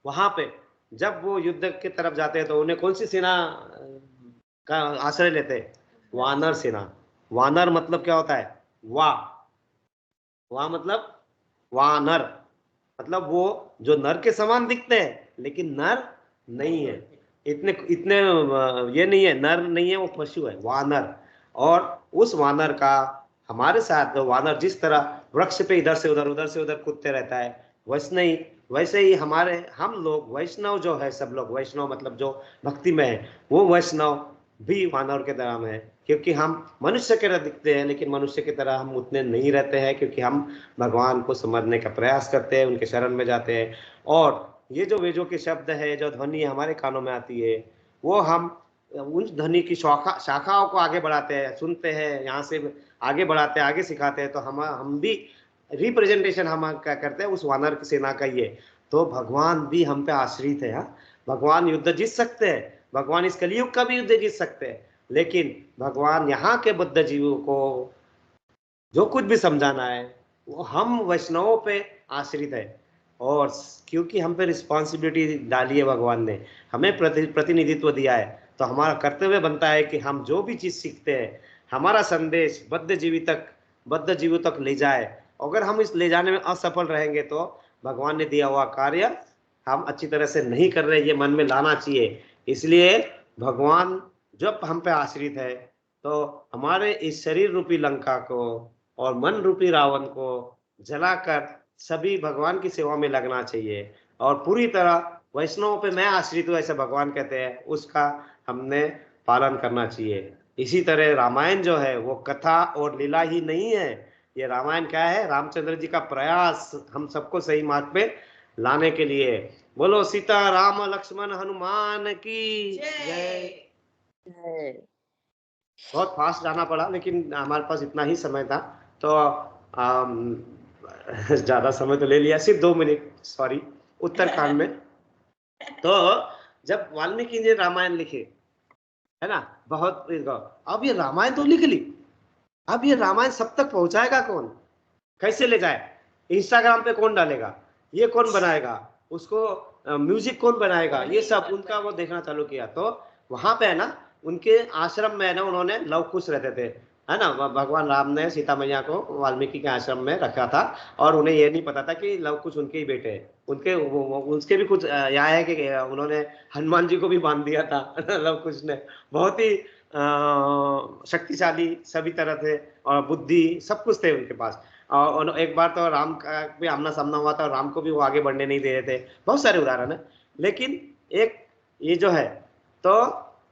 A: वहां पे जब वो युद्ध की तरफ जाते हैं तो उन्हें कौन सी सेना का आश्रय लेते हैं, वानर सेना। वानर मतलब क्या होता है, वाह मतलब वानर, मतलब वो जो नर के समान दिखते हैं लेकिन नर नहीं है, इतने ये नहीं है, नर नहीं है, वो पशु है, वानर। और उस वानर का हमारे साथ, वानर जिस तरह वृक्ष पे इधर से उधर कूदते रहता है, वैसे ही हम लोग वैष्णव जो है, सब लोग वैष्णव मतलब जो भक्ति में है, वो वैष्णव भी वानर के तरह में है। क्योंकि हम मनुष्य की तरह दिखते हैं लेकिन मनुष्य की तरह हम उतने नहीं रहते हैं, क्योंकि हम भगवान को समझने का प्रयास करते हैं, उनके शरण में जाते हैं। और ये जो वेदों के शब्द है, जो ध्वनि हमारे कानों में आती है, वो हम उन ध्वनि की शाखाओं को आगे बढ़ाते हैं, सुनते हैं, यहाँ से आगे बढ़ाते हैं, आगे सिखाते हैं। तो हम भी रिप्रेजेंटेशन हम क्या करते हैं उस वानर की सेना का ये। तो भगवान भी हम पे आश्रित है। भगवान युद्ध जीत सकते हैं, भगवान इस कलयुग का भी युद्ध जीत सकते हैं, लेकिन भगवान यहाँ के बुद्ध जीवों को जो कुछ भी समझाना है वो हम वैष्णवों पे आश्रित है। और क्योंकि हम पे रिस्पॉन्सिबिलिटी डाली है, भगवान ने हमें प्रतिनिधित्व दिया है, तो हमारा कर्तव्य बनता है कि हम जो भी चीज सीखते हैं हमारा संदेश बद्ध जीवों तक ले जाए। अगर हम इस ले जाने में असफल रहेंगे तो भगवान ने दिया हुआ कार्य हम अच्छी तरह से नहीं कर रहे, ये मन में लाना चाहिए। इसलिए भगवान जब हम पे आश्रित है तो हमारे इस शरीर रूपी लंका को और मन रूपी रावण को जलाकर सभी भगवान की सेवा में लगना चाहिए। और पूरी तरह वैष्णव पे मैं आश्रित हूँ ऐसे भगवान कहते हैं, उसका हमने पालन करना चाहिए। इसी तरह रामायण जो है वो कथा और लीला ही नहीं है, ये रामायण क्या है, रामचंद्र जी का प्रयास हम सबको सही मार्ग पे लाने के लिए। बोलो सीता राम लक्ष्मण हनुमान की जय। बहुत फास्ट जाना पड़ा, लेकिन हमारे पास इतना ही समय था, तो ज्यादा समय तो ले लिया, सिर्फ 2 मिनट, सॉरी, उत्तरकांड में। तो जब वाल्मीकि ने रामायण लिखे है ना, बहुत, अब ये रामायण तो लिख ली, अब ये रामायण सब तक पहुंचाएगा कौन, कैसे ले जाए, इंस्टाग्राम पे कौन डालेगा, ये कौन बनाएगा, उसको म्यूजिक कौन बनाएगा, ये सब उनका वो देखना चालू किया। तो वहां पे है ना उनके आश्रम में है ना उन्होंने लव कुश रहते थे, है ना, भगवान राम ने सीता मैया को वाल्मीकि के आश्रम में रखा था, और उन्हें ये नहीं पता था कि लव कुश उनके ही बेटे हैं। उसके भी कुछ यहाँ है कि उन्होंने हनुमान जी को भी बांध दिया था लव कुश ने, बहुत ही शक्तिशाली सभी तरह थे, और बुद्धि सब कुछ थे उनके पास। और एक बार तो राम का भी आमना सामना हुआ था, और राम को भी वो आगे बढ़ने नहीं दे रहे थे। बहुत सारे उदाहरण है, लेकिन एक ये जो है, तो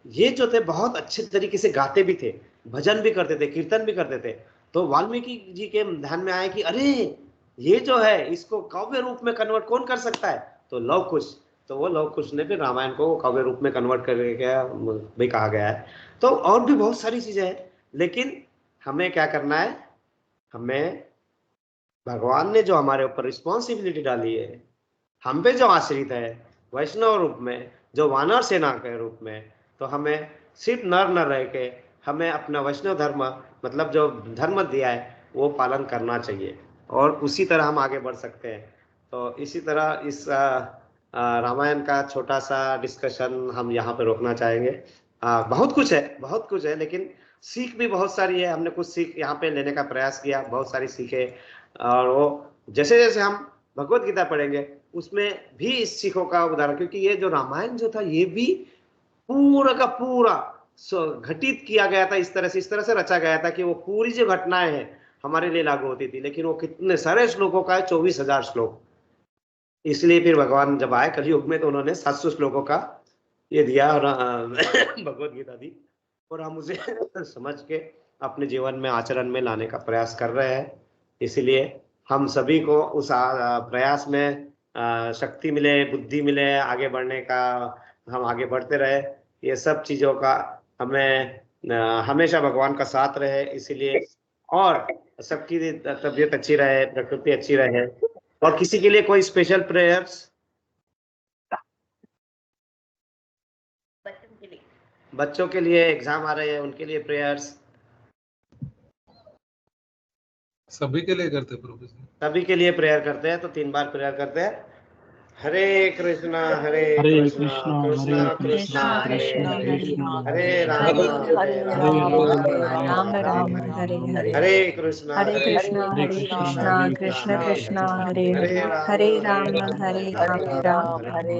A: ये जो थे बहुत अच्छे तरीके से गाते भी थे, भजन भी करते थे, कीर्तन भी करते थे। तो वाल्मीकि जी के ध्यान में आया कि अरे ये जो है इसको काव्य रूप में कन्वर्ट कौन कर सकता है, तो लव कुश। तो वो लव कुश ने फिर रामायण को काव्य रूप में कन्वर्ट करके भी कहा गया है। तो और भी बहुत सारी चीजें हैं, लेकिन हमें क्या करना है, हमें भगवान ने जो हमारे ऊपर रिस्पॉन्सिबिलिटी डाली है, हम पे जो आश्रित है वैष्णव रूप में, जो वानर सेना के रूप में, तो हमें सिर्फ नर न रह के हमें अपना वैष्णव धर्म, मतलब जो धर्म दिया है वो पालन करना चाहिए, और उसी तरह हम आगे बढ़ सकते हैं। तो इसी तरह इस रामायण का छोटा सा डिस्कशन हम यहाँ पे रोकना चाहेंगे। बहुत कुछ है, बहुत कुछ है, लेकिन सीख भी बहुत सारी है। हमने कुछ सीख यहाँ पे लेने का प्रयास किया, बहुत सारी सीखे, और वो जैसे जैसे हम भगवत गीता पढ़ेंगे उसमें भी इस सीखों का उदाहरण, क्योंकि ये जो रामायण जो था ये भी पूरा का पूरा घटित किया गया था, इस तरह से रचा गया था कि वो पूरी जो घटनाएं हैं हमारे लिए लागू होती थी। लेकिन वो कितने सारे श्लोकों का है, 24,000 श्लोक। इसलिए फिर भगवान जब आए कलयुग में तो उन्होंने 700 श्लोकों का ये दिया, और भगवत गीता दी, और हम उसे समझ के अपने जीवन में आचरण में लाने का प्रयास कर रहे हैं। इसलिए हम सभी को उस प्रयास में शक्ति मिले, बुद्धि मिले, आगे बढ़ने का, हम आगे बढ़ते रहे। ये सब चीज़ों का हमें हमेशा भगवान का साथ रहे, इसीलिए, और सबकी तबीयत अच्छी रहे, प्रकृति अच्छी रहे। और किसी के लिए कोई स्पेशल प्रेयर्स? बच्चों के लिए एग्जाम आ रहे हैं, उनके लिए प्रेयर्स?
G: सभी के लिए करते प्रभु जी।
A: सभी के लिए प्रेयर करते हैं, तो 3 बार प्रेयर करते हैं। हरे कृष्णा हरे
E: हरे
A: कृष्णा
E: कृष्णा
A: कृष्णा कृष्णा हरे हरे, हरे राम
C: हरे राम राम हरे हरे,
A: हरे कृष्णा
C: हरे कृष्णा कृष्ण कृष्ण हरे हरे, हरे राम राम हरे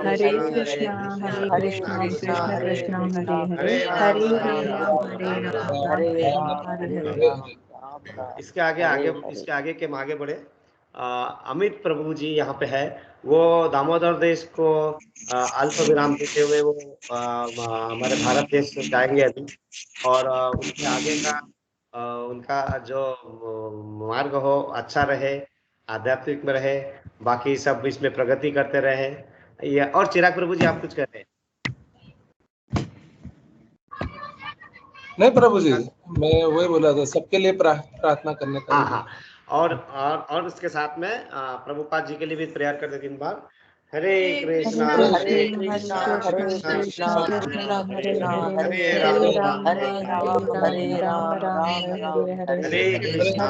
C: हरे कृष्णा कृष्ण कृष्ण हरे हरे, हरे राम हरे हरे।
A: इसके आगे के हम आगे बढ़े। अमित प्रभु जी यहाँ पे है, वो दामोदर देश को अल्प विराम देते हुए वो हमारे भारत देश से जाएंगे अभी, और उनके आगे का उनका जो मार्ग हो अच्छा रहे, आध्यात्मिक में रहे, बाकी सब इसमें प्रगति करते रहे। ये और चिराग प्रभु जी आप कुछ कह रहे हैं?
G: नहीं प्रभु जी, मैं वही बोला था, सबके लिए प्रार्थना करने का।
A: हाँ, और उसके साथ में प्रभुपाद जी के लिए भी प्रेयर करते 3 बार। हरे कृष्णा कृष्णा हरे राम हरे कृष्णा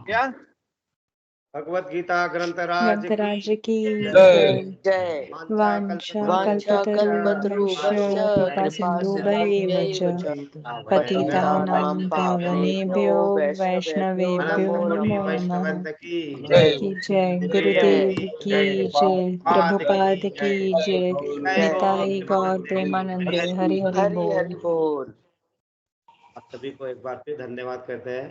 E: क्या
A: भगवत गीता ग्रंथराज
C: की
B: जय।
C: वाञ्छाकल्पतरुभ्यश्च कृपा सिन्धुभ्येव च पतितानां पावनेभ्यो वैष्णवेभ्यो नमो नमः। की जय, गुरुदेव की जय, प्रभुपाद की जय, निताई गौर प्रेमानंदे, हरि हरि बोल।
A: आप सभी को एक बार फिर धन्यवाद करते हैं।